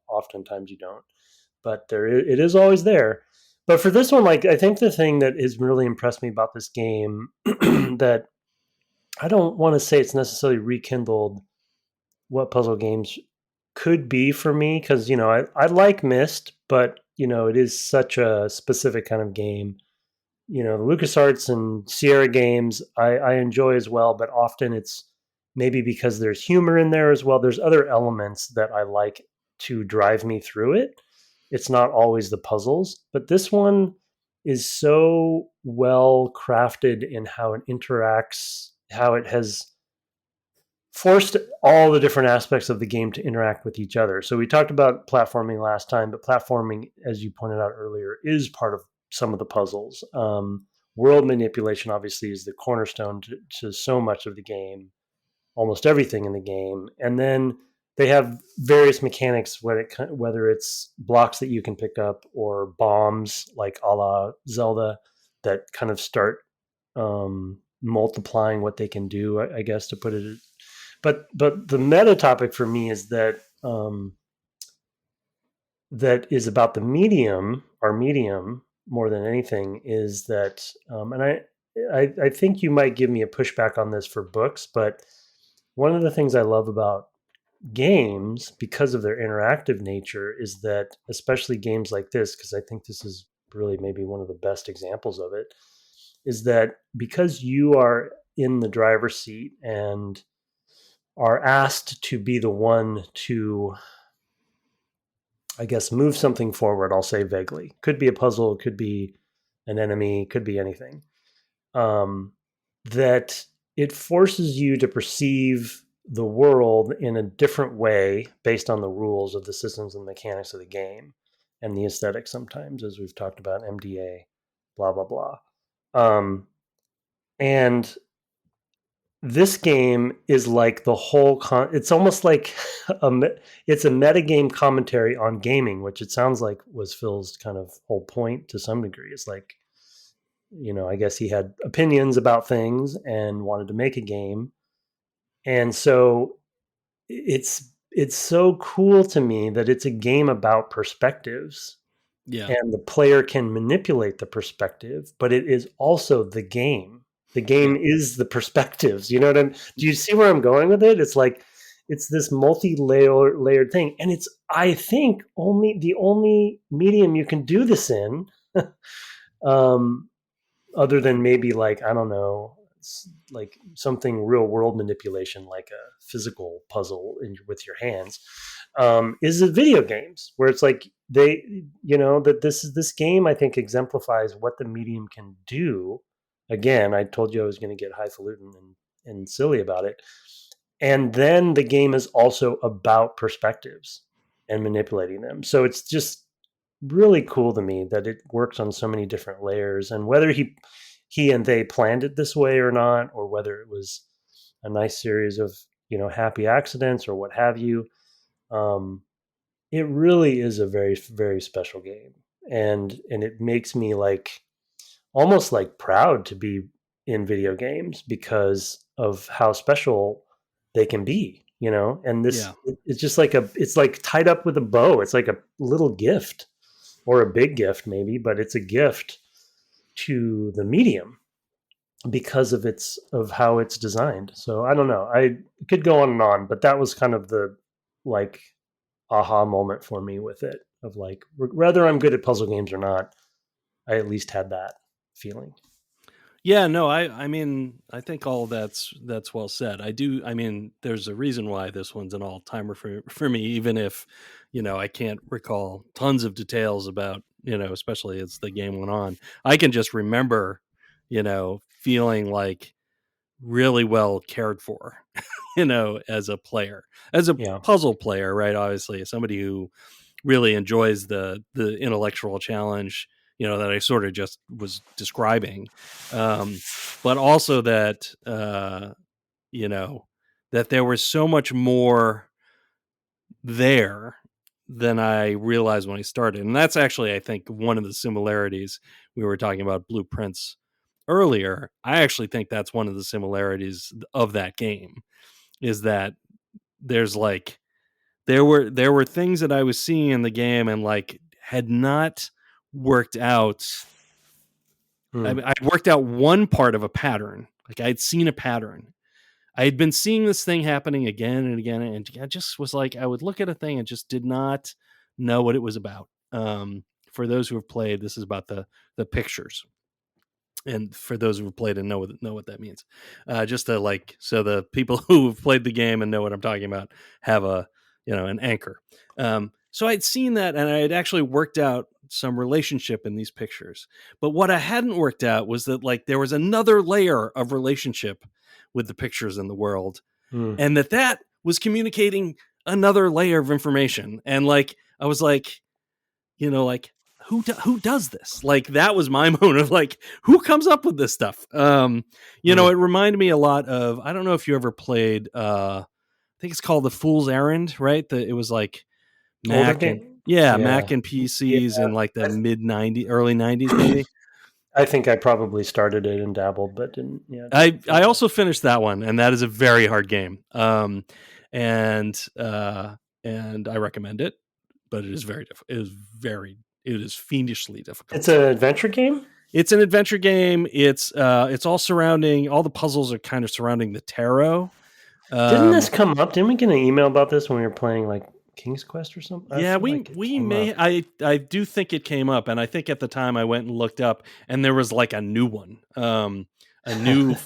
oftentimes you don't, but it is always there. But for this one, like I think the thing that has really impressed me about this game that I don't want to say it's necessarily rekindled what puzzle games could be for me because I like Myst, but it is such a specific kind of game. The LucasArts and Sierra games I enjoy as well, but often it's maybe because there's humor in there as well. There's other elements that I like to drive me through it. It's not always the puzzles, but this one is so well crafted in how it interacts, how it has forced all the different aspects of the game to interact with each other. So we talked about platforming last time, but platforming, as you pointed out earlier, is part of some of the puzzles. World manipulation obviously is the cornerstone to so much of the game, almost everything in the game, and then they have various mechanics whether it's blocks that you can pick up or bombs like a la Zelda that kind of start multiplying what they can do. I guess to put it but the meta topic for me is that is about the medium, our medium, more than anything. Is that and I think you might give me a pushback on this for books, but one of the things I love about games because of their interactive nature is that, especially games like this, because I think this is really maybe one of the best examples of it, is that because you are in the driver's seat and are asked to be the one to, I guess, move something forward. I'll say vaguely. Could be a puzzle, could be an enemy, could be anything. That it forces you to perceive the world in a different way based on the rules of the systems and mechanics of the game and the aesthetic sometimes, as we've talked about, MDA, blah, blah, blah. And this game is like the whole it's almost like it's a metagame commentary on gaming, which it sounds like was Phil's kind of whole point to some degree. It's like, I guess he had opinions about things and wanted to make a game. And so it's so cool to me that it's a game about perspectives, Yeah. and the player can manipulate the perspective, but it is also the game. The game is the perspectives. You know what I'm? Do you see where I'm going with it? It's like it's this layered thing, and it's, I think, the only medium you can do this in, other than maybe, like, I don't know, like something real world manipulation, like a physical puzzle with your hands, is the video games, where it's like that this game, I think, exemplifies what the medium can do. Again, I told you I was going to get highfalutin and silly about it. And then the game is also about perspectives and manipulating them. So it's just really cool to me that it works on so many different layers, and whether he and they planned it this way or not, or whether it was a nice series of happy accidents or what have you, it really is a very, very special game, and it makes me almost proud to be in video games because of how special they can be. And this, Yeah. it's just it's like tied up with a bow. It's like a little gift, or a big gift maybe, but it's a gift to the medium because of how it's designed. So I don't know. I could go on and on, but that was kind of the like aha moment for me with it, of like, whether I'm good at puzzle games or not, I at least had that feeling. Yeah, no, I mean, I think all that's well said. I mean, there's a reason why this one's an all-timer for me, even if, I can't recall tons of details about, especially as the game went on. I can just remember, feeling like really well cared for, as a player, as a Yeah. puzzle player, right? Obviously, as somebody who really enjoys the intellectual challenge, that I sort of just was describing, but also that that there was so much more there than I realized when I started, and that's actually, I think, one of the similarities. We were talking about blueprints earlier. I actually think that's one of the similarities of that game, is that there's there were things that I was seeing in the game and had not worked out. Mm. I worked out one part of a pattern. Like, I'd seen a pattern. I had been seeing this thing happening again and again, and I just was like, I would look at a thing and just did not know what it was about. For those who have played, this is about the pictures. And for those who have played and know what that means, just to so the people who have played the game and know what I'm talking about have an anchor. So I'd seen that, and I had actually worked out some relationship in these pictures. But what I hadn't worked out was that there was another layer of relationship with the pictures in the world, Mm. and that was communicating another layer of information. And I was like, who does this? That was my moment of who comes up with this stuff? It reminded me a lot of, I don't know if you ever played, I think it's called The Fool's Errand, right? It was Older Mac and game. Mac Yeah. and Yeah. PCs in the I, mid '90s, early '90s, maybe. I think I probably started it and dabbled, but didn't. Yeah. I also finished that one, and that is a very hard game. And I recommend it, but it is it is fiendishly It's difficult. an adventure game. It's an adventure game. It's all surrounding, all the puzzles are kind of surrounding the tarot. Didn't this come up? Didn't we get an email about this when we were playing King's Quest or something? I Yeah, feel like it we came may. up. I do think it came up, and I think at the time I went and looked up, and there was a new one. a new,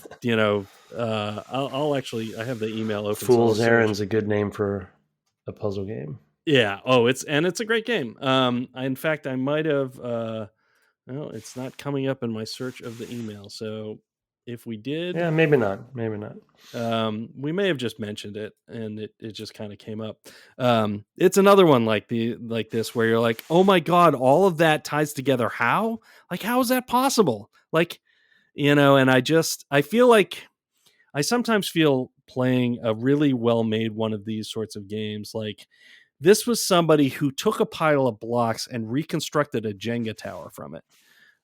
I'll actually, I have the email open, so I'll Fool's search. Errand's a good name for a puzzle game. Yeah. Oh, it's a great game. In fact, I might have. Well, it's not coming up in my search of the email. So if we did, Yeah, maybe not. Maybe not. we may have just mentioned it, and it just kind of came up. It's another one like this where you're like, oh my god, all of that ties together. How? Like, how is that possible? Like, and I feel like I sometimes feel playing a really well made one of these sorts of games like this was somebody who took a pile of blocks and reconstructed a Jenga tower from it.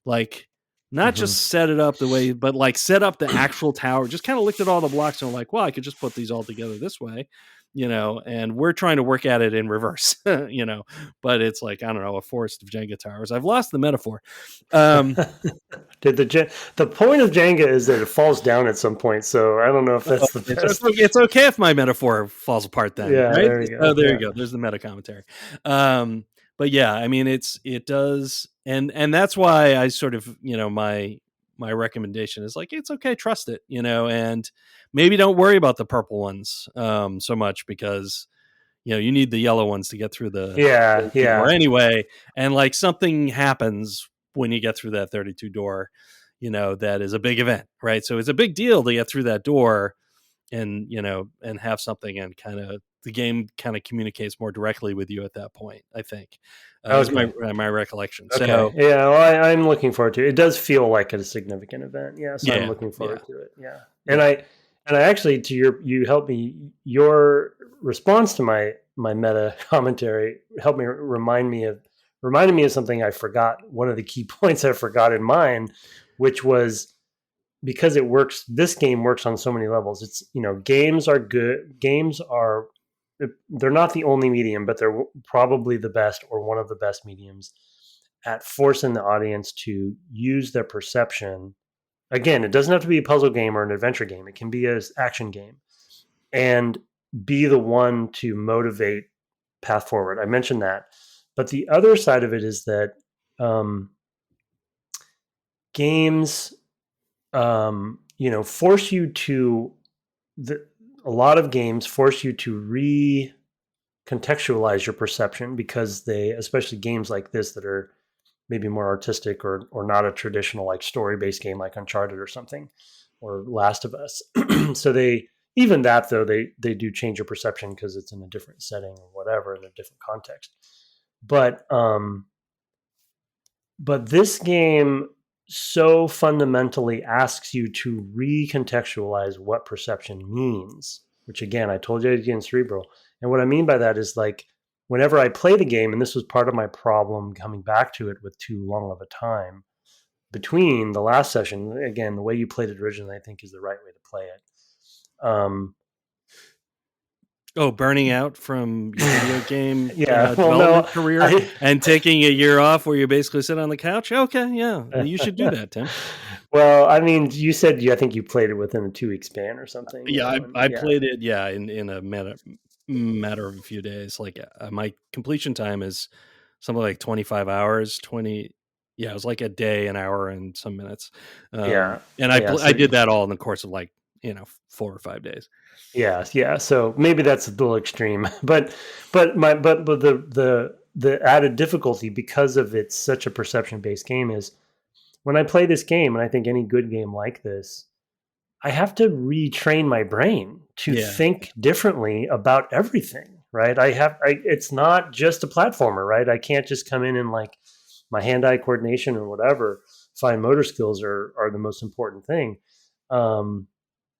Like, not Mm-hmm. just set it up the way, but like set up the actual tower, just kind of looked at all the blocks and like, well, I could just put these all together this way, and we're trying to work at it in reverse, but it's like, I don't know, a forest of Jenga towers. I've lost the metaphor. The point of Jenga is that it falls down at some point, so I don't know if that's the best. It's okay if my metaphor falls apart then, Yeah, right? there you go. Oh, there you go. There's the meta commentary. But yeah, I mean, it does, and that's why I sort of, my recommendation is like, it's okay, trust it, and maybe don't worry about the purple ones so much because you need the yellow ones to get through the 32 door anyway, and like something happens when you get through that 32 door, that is a big event, right? So it's a big deal to get through that door and and have something, and kind of the game kind of communicates more directly with you at that point, I think. Is my recollection. Okay. So yeah, well, I'm looking forward to it. It does feel like a significant event. Yeah, so I'm looking forward to it. Yeah. And I actually, you helped me, your response to my meta commentary helped me reminded me of something I forgot. One of the key points I forgot in mine, which was because this game works on so many levels. It's, games are good. Games are, they're not the only medium, but they're probably the best or one of the best mediums at forcing the audience to use their perception. Again, it doesn't have to be a puzzle game or an adventure game. It can be an action game and be the one to motivate path forward. I mentioned that. But the other side of it is that games, force you to, a lot of games force you to recontextualize your perception because especially games like this that are maybe more artistic or not a traditional like story-based game like Uncharted or something or Last of Us. So even that though, they do change your perception because it's in a different setting or whatever, in a different context. But this game so fundamentally asks you to recontextualize what perception means, which again, I told you again, cerebral. And what I mean by that is like, whenever I play the game, and this was part of my problem coming back to it with too long of a time between the last session, again, the way you played it originally, I think is the right way to play it. Burning out from your video game development career and taking a year off where you basically sit on the couch? Okay, yeah, you should do that, Tim. Well, I mean, you said I think you played it within a 2-week span or something. Yeah, I played it, in a matter of a few days. Like my completion time is something like 25 hours, 20. Yeah, it was like a day, an hour, and some minutes. And I did that all in the course of 4 or 5 days. Yeah. So maybe that's a little extreme, but the added difficulty because of it's such a perception based game is when I play this game, and I think any good game like this, I have to retrain my brain to think differently about everything, right? It's not just a platformer, right? I can't just come in and like my hand-eye coordination or whatever, fine motor skills are the most important thing.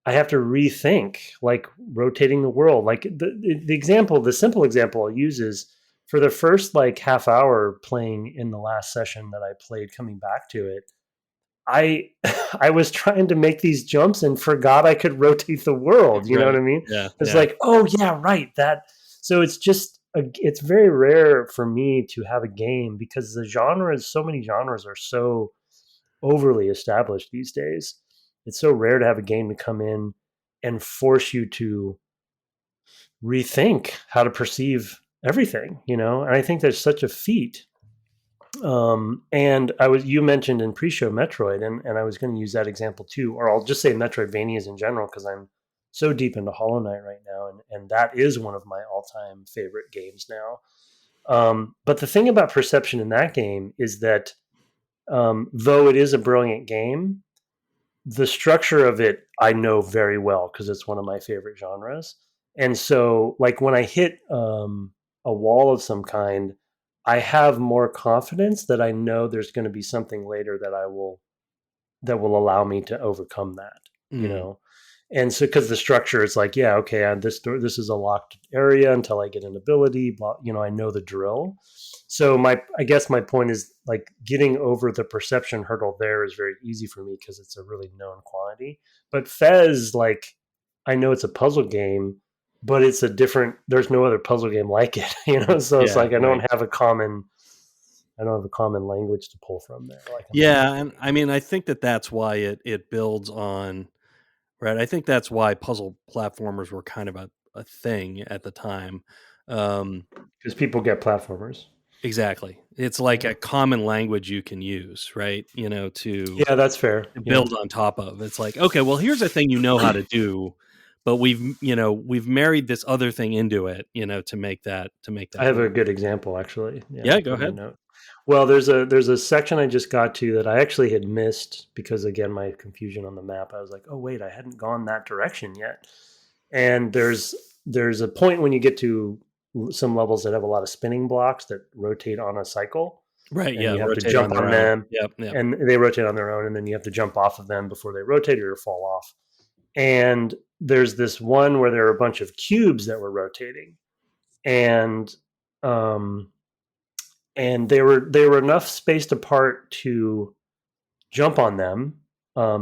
I have to rethink, like rotating the world. Like the simple example I'll use is for the first like half hour playing in the last session that I played, coming back to it, I was trying to make these jumps and forgot I could rotate the world. You know what I mean? Yeah. It's like, oh yeah, right. So it's just, it's very rare for me to have a game because so many genres are so overly established these days. It's so rare to have a game to come in and force you to rethink how to perceive everything, and I think there's such a feat And you mentioned in pre-show Metroid, and I was going to use that example too, or I'll just say Metroidvanias in general because I'm so deep into Hollow Knight right now, and that is one of my all-time favorite games now. But the thing about perception in that game is that though it is a brilliant game, the structure of it I know very well because it's one of my favorite genres. And so, like when I hit a wall of some kind, I have more confidence that I know there's going to be something later that will allow me to overcome that. You Mm. know, and so because the structure is like, yeah, okay, this is a locked area until I get an ability. Blah, I know the drill. So I guess my point is like getting over the perception hurdle there is very easy for me because it's a really known quantity. But Fez, like, I know it's a puzzle game, but it's a different. There's no other puzzle game like it, So it's Yeah, like right. I don't have a common language to pull from there, like a Yeah, Metroid. and I mean, I think that's why it builds on, right. I think that's why puzzle platformers were kind of a thing at the time. Um, Because people get platformers. exactly. It's like Yeah. a common language you can use, right? Yeah, that's fair. To Yeah. build on top of. It's like, okay, well, here's a thing you know how to do, but we've married this other thing into it, to make I that have work. a good example actually. Yeah, Yeah, I go put in the ahead. note. Well, there's a section I just got to that I actually had missed because again my confusion on the map. I was like, oh wait, I hadn't gone that direction yet. And there's a point when you get to some levels that have a lot of spinning blocks that rotate on a cycle, Right, and yeah, you have to rotate on jump their on own. them, Yep, yep. and they rotate on their own, and then you have to jump off of them before they rotate or fall off. And there's this one where there are a bunch of cubes that were rotating, and um, they were enough spaced apart to jump on them.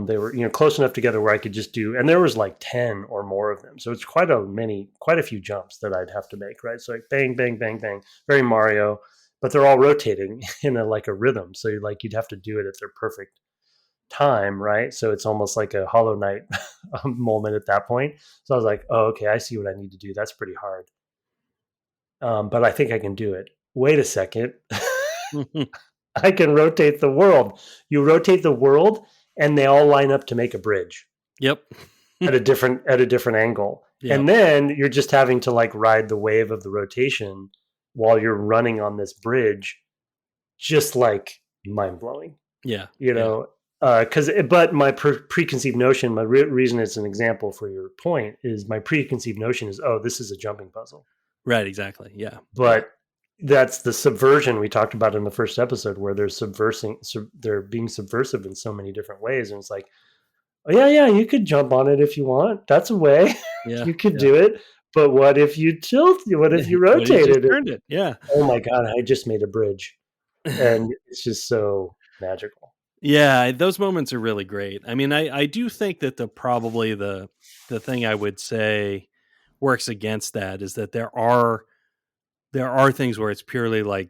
They were close enough together where I could just do, and there was like 10 or more of them, so it's quite a few jumps that I'd have to make, right? So like bang, bang, bang, bang, very Mario, but they're all rotating in a rhythm. So you'd have to do it at their perfect time, right? So it's almost like a Hollow Knight moment at that point. So I was like, oh, okay, I see what I need to do. That's pretty hard, but I think I can do it. Wait a second. I can rotate the world. You rotate the world, and they all line up to make a bridge Yep. at a different angle. Yep. And then you're just having to like ride the wave of the rotation while you're running on this bridge, just like mind blowing, Yeah. you Yeah. know. But my preconceived notion, reason it's an example for your point is my preconceived notion is, oh, this is a jumping puzzle. Right, exactly. Yeah. Yeah. But that's the subversion we talked about in the first episode where they're being subversive in so many different ways, and it's like, oh yeah, you could jump on it if you want, that's a way. Yeah. You could Yeah. do it, but what if you What you just rotated it? turned it. Yeah. Oh my god, I just made a bridge, and it's just so magical. Yeah, those moments are really great. I mean, I do think that the thing I would say works against that is that there are things where it's purely like,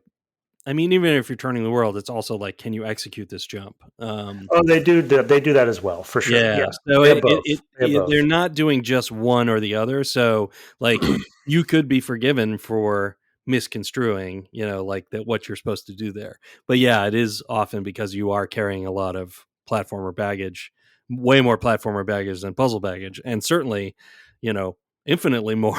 I mean, even if you're turning the world, it's also like, can you execute this jump? Oh, they do that as well, for sure. Yeah, Yeah, so they have both. They have they're both. not doing just one or the other. So, like, you could be forgiven for misconstruing, like that what you're supposed to do there. But yeah, it is often because you are carrying a lot of platformer baggage, way more platformer baggage than puzzle baggage, and certainly, you know, infinitely more,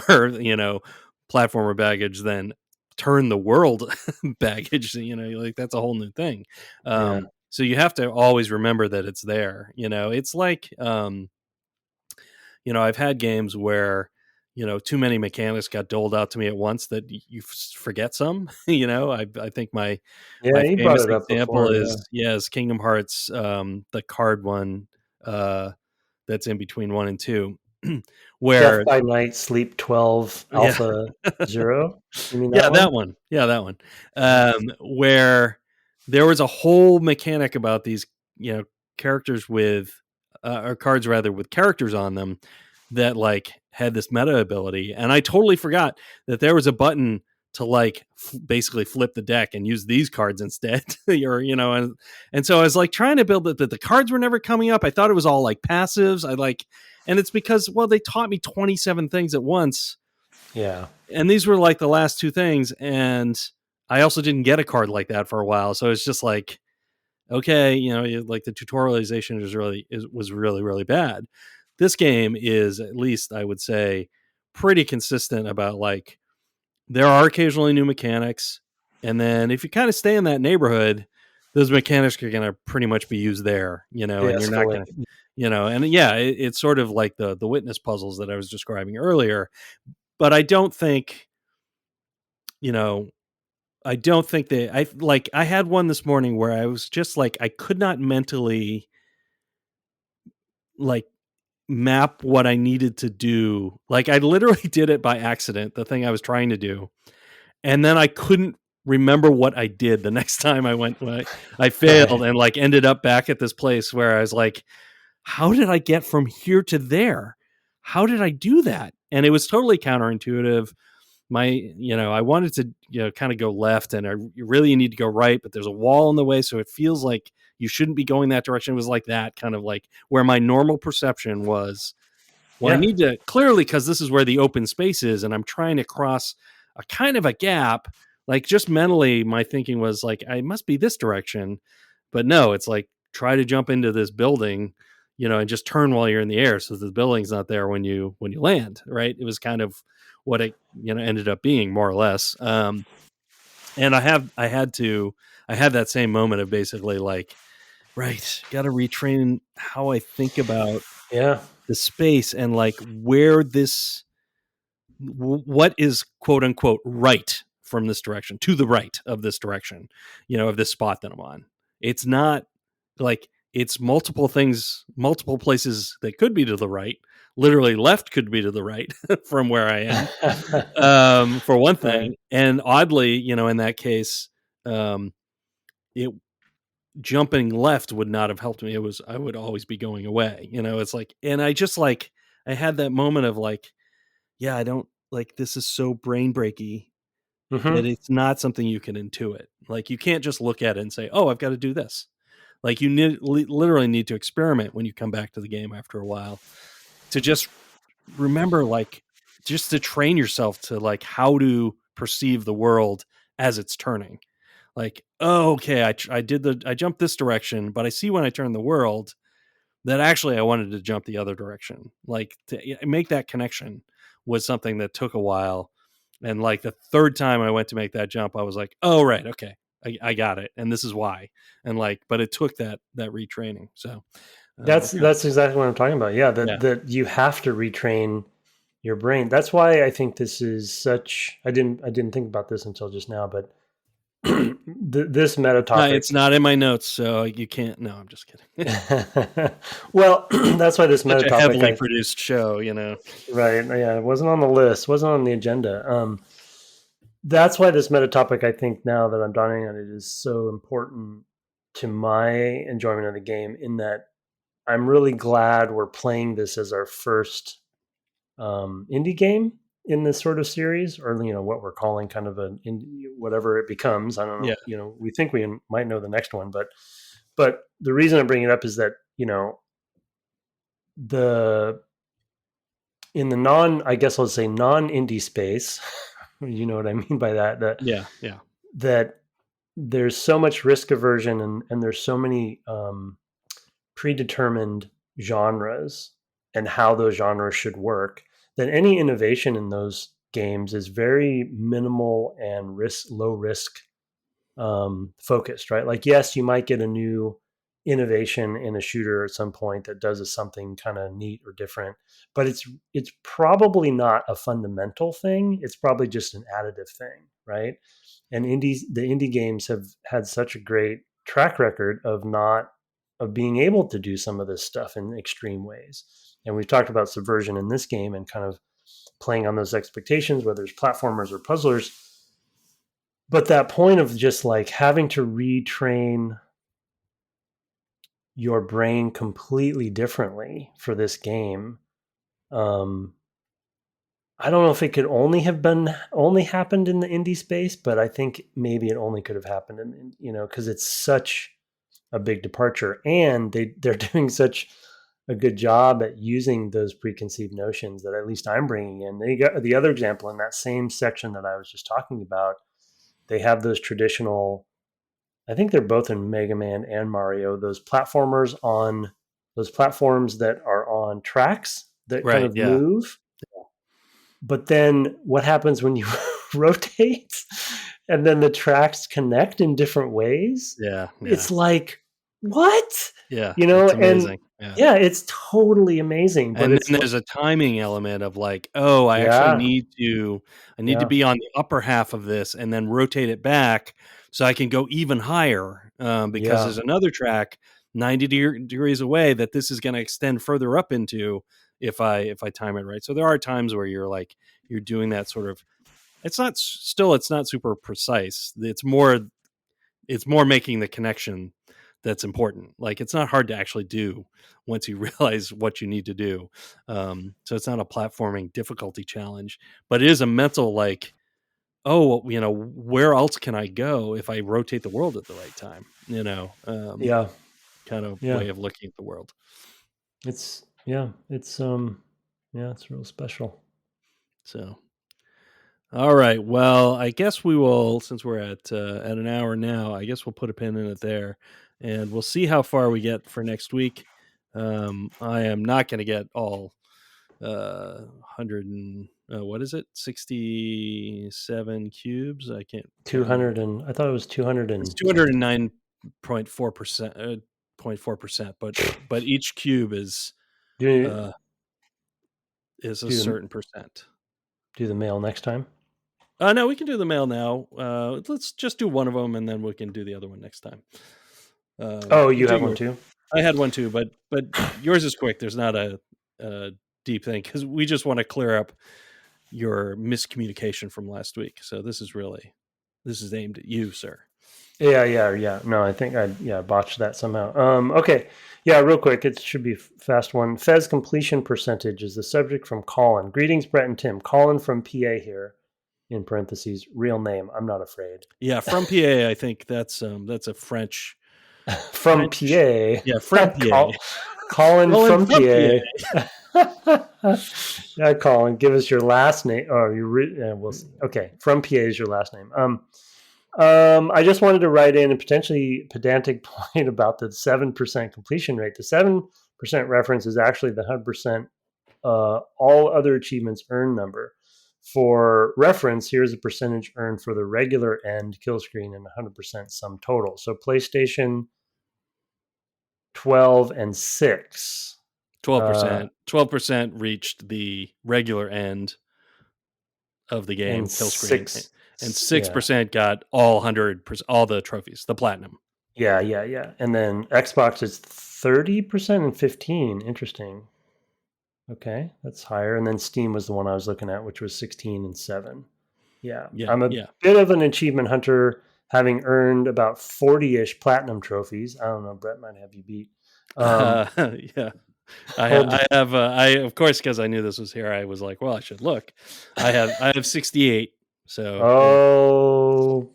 platformer baggage than turn the world baggage. Like that's a whole new thing. Yeah. So you have to always remember that it's there. It's like, I've had games where, too many mechanics got doled out to me at once that you forget some. I think Yeah, my you brought famous it up example before. Yeah. is Kingdom Hearts, the card one, that's in between 1 and 2, Death where by Night, Sleep 12, yeah. Alpha 0. You mean that Yeah, one? that one. Yeah, that one. Yeah. Where there was a whole mechanic about these, characters with, or cards rather, with characters on them that like had this meta ability, and I totally forgot that there was a button to like basically flip the deck and use these cards instead, or and so I was like trying to build it, but the cards were never coming up. I thought it was all like passives. And it's because, well, they taught me 27 things at once, Yeah. and these were like the last two things, and I also didn't get a card like that for a while, so it's just like, okay, like the tutorialization was really really bad. This game is, at least I would say, pretty consistent about like there are occasionally new mechanics, and then if you kind of stay in that neighborhood, those mechanics are going to pretty much be used there, They and you're not going escalate. to, and yeah, it's sort of like the witness puzzles that I was describing earlier. But I don't think, you know, I don't think they. I had one this morning where I was just like I could not mentally like map what I needed to do. Like I literally did it by accident, the thing I was trying to do, and then I couldn't remember what I did the next time I went. I failed Right. and like ended up back at this place where I was like, "How did I get from here to there? How did I do that?" And it was totally counterintuitive. I wanted to kind of go left, and you really need to go right, but there's a wall in the way, so it feels like you shouldn't be going that direction. It was like that, kind of like where my normal perception was, well, I Yeah. need to clearly, because this is where the open space is, and I'm trying to cross a kind of a gap. Like just mentally, my thinking was like, I must be this direction, but no, it's like try to jump into this building, and just turn while you're in the air, so the building's not there when you land. Right? It was kind of what it ended up being, more or less. And I had that same moment of basically like, right, got to retrain how I think about Yeah. the space and like where what is quote unquote right from this direction, to the right of this direction, of this spot that I'm on. It's not like it's multiple things, multiple places that could be to the right. Literally left could be to the right from where I am, for one Right. thing. And oddly, in that case, it jumping left would not have helped me. I would always be going away. It's like, and I just like I had that moment of like, yeah, I don't like, this is so brain breaky that Hmm. it's not something you can intuit. Like you can't just look at it and say, "Oh, I've got to do this." Like you literally need to experiment when you come back to the game after a while to just remember, like, just to train yourself to like how to perceive the world as it's turning. Like, oh, okay, I jumped this direction, but I see when I turn the world that actually I wanted to jump the other direction. Like to make that connection was something that took a while. And like the third time I went to make that jump, I was like, oh, right. Okay. I got it. And this is why. And like, but it took that retraining. So, yeah. That's exactly what I'm talking about. Yeah, Yeah. that you have to retrain your brain. That's why I think this is such. I didn't think about this until just now, but this meta It's topic. not in my notes. So you can't, no, I'm just kidding. Well, that's why this Such meta a topic. heavily I produced show. Right. Yeah, it wasn't on the list, wasn't on the agenda. That's why this meta topic, I think, now that I'm dawning on it, is so important to my enjoyment of the game. In that, I'm really glad we're playing this as our first indie game in this sort of series, or what we're calling kind of whatever it becomes. I don't Yeah. know. We think we might know the next one, but the reason I bring it up is that the in the I guess I'll say non indie space. You know what I mean by that. That Yeah. Yeah. that there's so much risk aversion, and there's so many predetermined genres and how those genres should work, that any innovation in those games is very minimal and low risk focused, right? Like, yes, you might get a new innovation in a shooter at some point that does something kind of neat or different, but it's probably not a fundamental thing. It's probably just an additive thing, right? And the indie games have had such a great track record of being able to do some of this stuff in extreme ways. And we've talked about subversion in this game and kind of playing on those expectations, whether it's platformers or puzzlers. But that point of just like having to retrain your brain completely differently for this game, um, I don't know if it could only happened in the indie space, but I think maybe it only could have happened in because it's such a big departure, and they're doing such a good job at using those preconceived notions that at least I'm bringing in. They got the other example in that same section that I was just talking about they have those traditional, I think they're both in Mega Man and Mario, those platforms that are on tracks that kind Right. of Yeah. move. But then what happens when you rotate and then the tracks connect in different ways? Yeah. Yeah. It's like, what? Yeah. You know, It's and amazing. Yeah. yeah, it's totally amazing, but And it's then there's a timing element of like, oh, I actually yeah, need to yeah, be on the upper half of this and then rotate it back so I can go even higher, because yeah, there's another track 90 degrees away that this is going to extend further up into if I time it right. So there are times where you're doing that sort of. It's not super precise. It's more making the connection that's important. Like it's not hard to actually do once you realize what you need to do. So it's not a platforming difficulty challenge, but it is a mental like, oh, where else can I go if I rotate the world at the right time? yeah, Kind of yeah. way of looking at the world. Yeah, it's real special. So, all right. Well, I guess we will, since we're at an hour now. I guess we'll put a pin in it there, and we'll see how far we get for next week. I am not going to get all 100 and what is it, 67 cubes. I can't remember. 200 and I thought it was 200 It's and something. 209.4%, 0.4%, but each cube Do you uh is a do the certain percent. do the mail next time? No, we can do the mail now. Let's just do one of them, and then we can do the other one next time. Oh, You you do have one yours. too? I had one too, but yours is quick. There's not a deep thing because we just want to clear up your miscommunication from last week. So this is aimed at you, sir. Yeah, yeah, yeah. No, I think I botched that somehow. Okay. Yeah, real quick. It should be a fast one. Fez completion percentage is the subject from Colin. Greetings, Brett and Tim. Colin from PA here, in parentheses, real name. I'm not afraid. Yeah, from PA. I think that's a French From French. PA. Yeah, from PA. Colin Colin from from PA. PA. Yeah, Colin, give us your last name. Oh, we'll see. Okay, from PA is your last name. I just wanted to write in a potentially pedantic point about the 7% completion rate. The 7% reference is actually the 100% all other achievements earned number. For reference, here's a percentage earned for the regular end kill screen and 100% sum total. So PlayStation 12 and 6. 12%. 12% reached the regular end of the game And kill screen, and yeah, 6% got all 100%, all the trophies, the platinum. yeah. And then Xbox is 30% and 15. Interesting. Okay, that's higher. And then Steam was the one I was looking at, which was 16 and 7. Yeah, Yeah, I'm a yeah. bit of an achievement hunter, having earned about 40-ish platinum trophies. I don't know, Brett might have you beat. Yeah. I ha- Hold. I have I of course, because I knew this was here. I was like, well, I should look. I have 68. So yeah, Oh,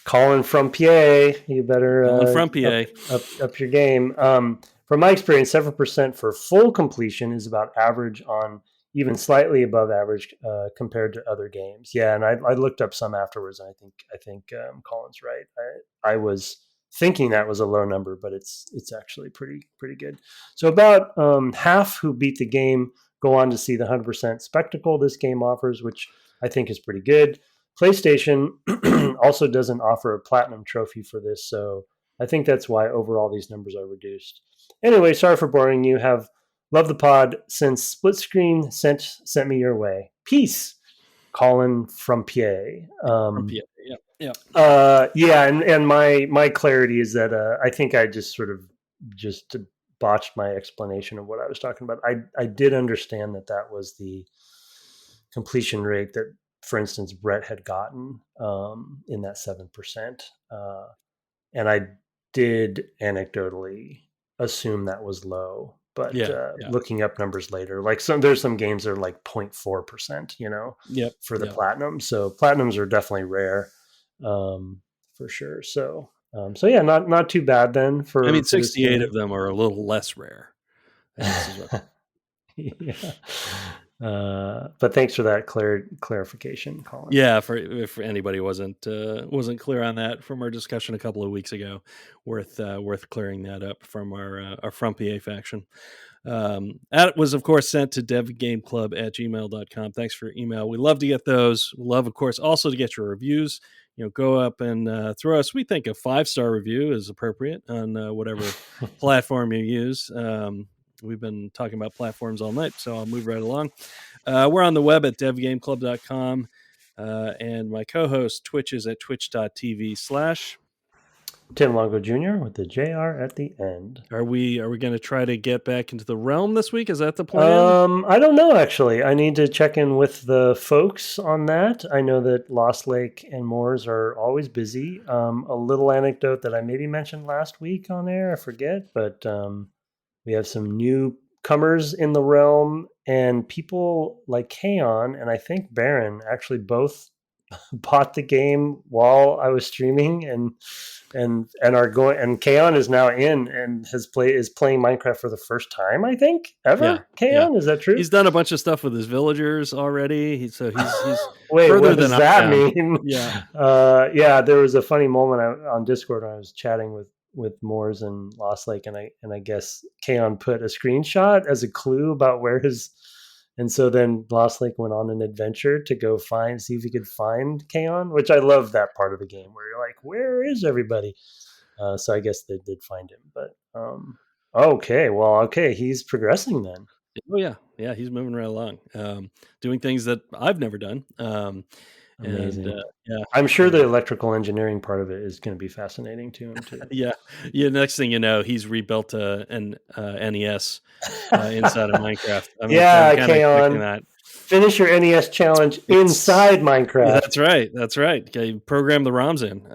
Colin from PA, you better going from up, PA. up your game. From my experience, 7% for full completion is about average on even slightly above average compared to other games. Yeah, and I looked up some afterwards, and I think Colin's right. I was thinking that was a low number, but it's actually pretty good. So about half who beat the game go on to see the 100% spectacle this game offers, which I think is pretty good. PlayStation also doesn't offer a platinum trophy for this, so I think that's why overall these numbers are reduced. Anyway, sorry for boring you. Have loved the pod since Split Screen sent me your way. Peace, Colin from PA. From PA. Yeah, yeah. Yeah, and my clarity is that I think I just sort of just botched my explanation of what I was talking about. I did understand that was the completion rate that, for instance, Brett had gotten in that 7%. And I did anecdotally assume that was low, but Yeah, yeah. looking up numbers later, like there's some games that are like 0.4%, Yep, for the yep. platinum. So platinums are definitely rare, for sure. So yeah, not too bad then I mean, for this 68 of game. them are a little less rare, I guess is what. Yeah. But thanks for that clarification, Colin. Yeah, for if anybody wasn't clear on that from our discussion a couple of weeks ago, worth clearing that up from our Front PA faction. That was, of course, sent to devgameclub@gmail.com. Thanks for your email. We love to get those. We love, of course, also to get your reviews. Go up and throw us. We think a 5-star review is appropriate on whatever platform you use. We've been talking about platforms all night, so I'll move right along. We're on the web at devgameclub.com. And my co-host Twitch is at twitch.tv/ Tim Longo Jr. with the JR at the end. Are we going to try to get back into the realm this week? Is that the plan? I don't know, actually. I need to check in with the folks on that. I know that Lost Lake and Moors are always busy. A little anecdote that I maybe mentioned last week on air, I forget, but we have some newcomers in the realm, and people like Kaon and I think Baron actually both bought the game while I was streaming and are going, and Kaon is now in and is playing Minecraft for the first time, I think, ever. Yeah, Kaon, is that true? He's done a bunch of stuff with his villagers already. He's Wait, further what does than that mean? Yeah. There was a funny moment on Discord when I was chatting with Moors and Lost Lake, and I guess Kaon put a screenshot as a clue about where his. And so then Lost Lake went on an adventure to go see if he could find Kaon, which I love that part of the game where you're like, where is everybody? So I guess they did find him. But okay, he's progressing then. Oh yeah, he's moving right along, doing things that I've never done. Amazing. And, I'm sure the electrical engineering part of it is going to be fascinating to him too. Yeah. Next thing you know, he's rebuilt an NES inside of Minecraft. Kaon, finish your NES challenge inside Minecraft. That's right. Okay, program the ROMs in.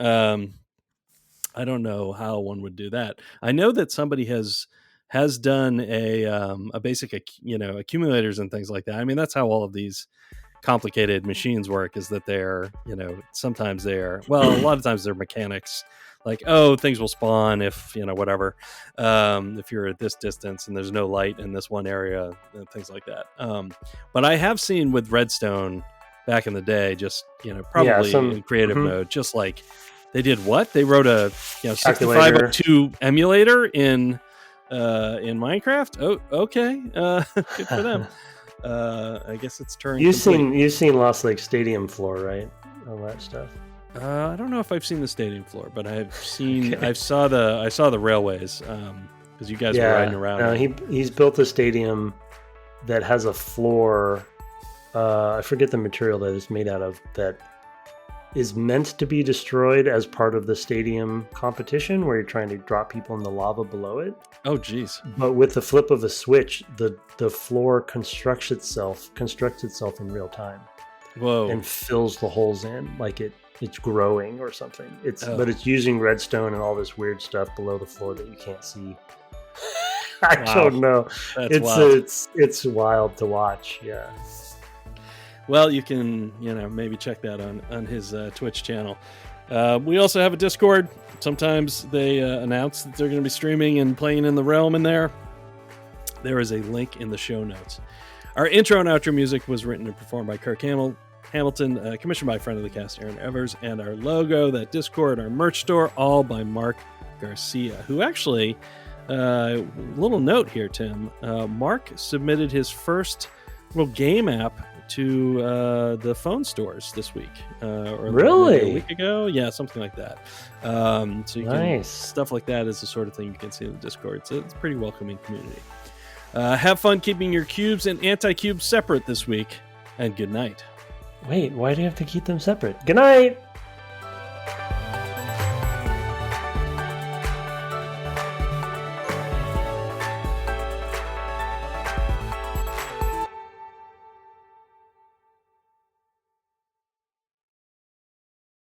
I don't know how one would do that. I know that somebody has done a basic, accumulators and things like that. I mean, that's how all of these complicated machines work, is that they're, sometimes they're, well, a lot of times they're mechanics, like, things will spawn if, whatever, if you're at this distance and there's no light in this one area and things like that. But I have seen with redstone back in the day, just, probably in creative mode, just like they did they wrote a 6502 emulator in Minecraft. Oh, okay. Good for them. I guess it's Turing-complete. You've seen Lost Lake Stadium floor, right? All that stuff. I don't know if I've seen the stadium floor, but I've seen. Okay. I saw the railways because you guys were riding around. No, he's built a stadium that has a floor. I forget the material that it's made out of. That is meant to be destroyed as part of the stadium competition, where you're trying to drop people in the lava below it. Oh, geez. But with the flip of a switch, the floor constructs itself in real time. Whoa. And fills the holes in like it's growing or something. But it's using redstone and all this weird stuff below the floor that you can't see. I don't know. It's wild to watch. Yeah. Well, you can, maybe check that on his Twitch channel. We also have a Discord. Sometimes they announce that they're going to be streaming and playing in the realm in there. There is a link in the show notes. Our intro and outro music was written and performed by Kirk Hamilton, commissioned by a friend of the cast, Aaron Evers, and our logo, that Discord, our merch store, all by Mark Garcia, who actually, little note here, Tim, Mark submitted his first little game app to the phone stores this week, or really a week ago, something like that. So you can, stuff like that is the sort of thing you can see in the Discord. It's a pretty welcoming community. Have fun keeping your cubes and anti-cubes separate this week, and good night. Wait, why do you have to keep them separate? Good night.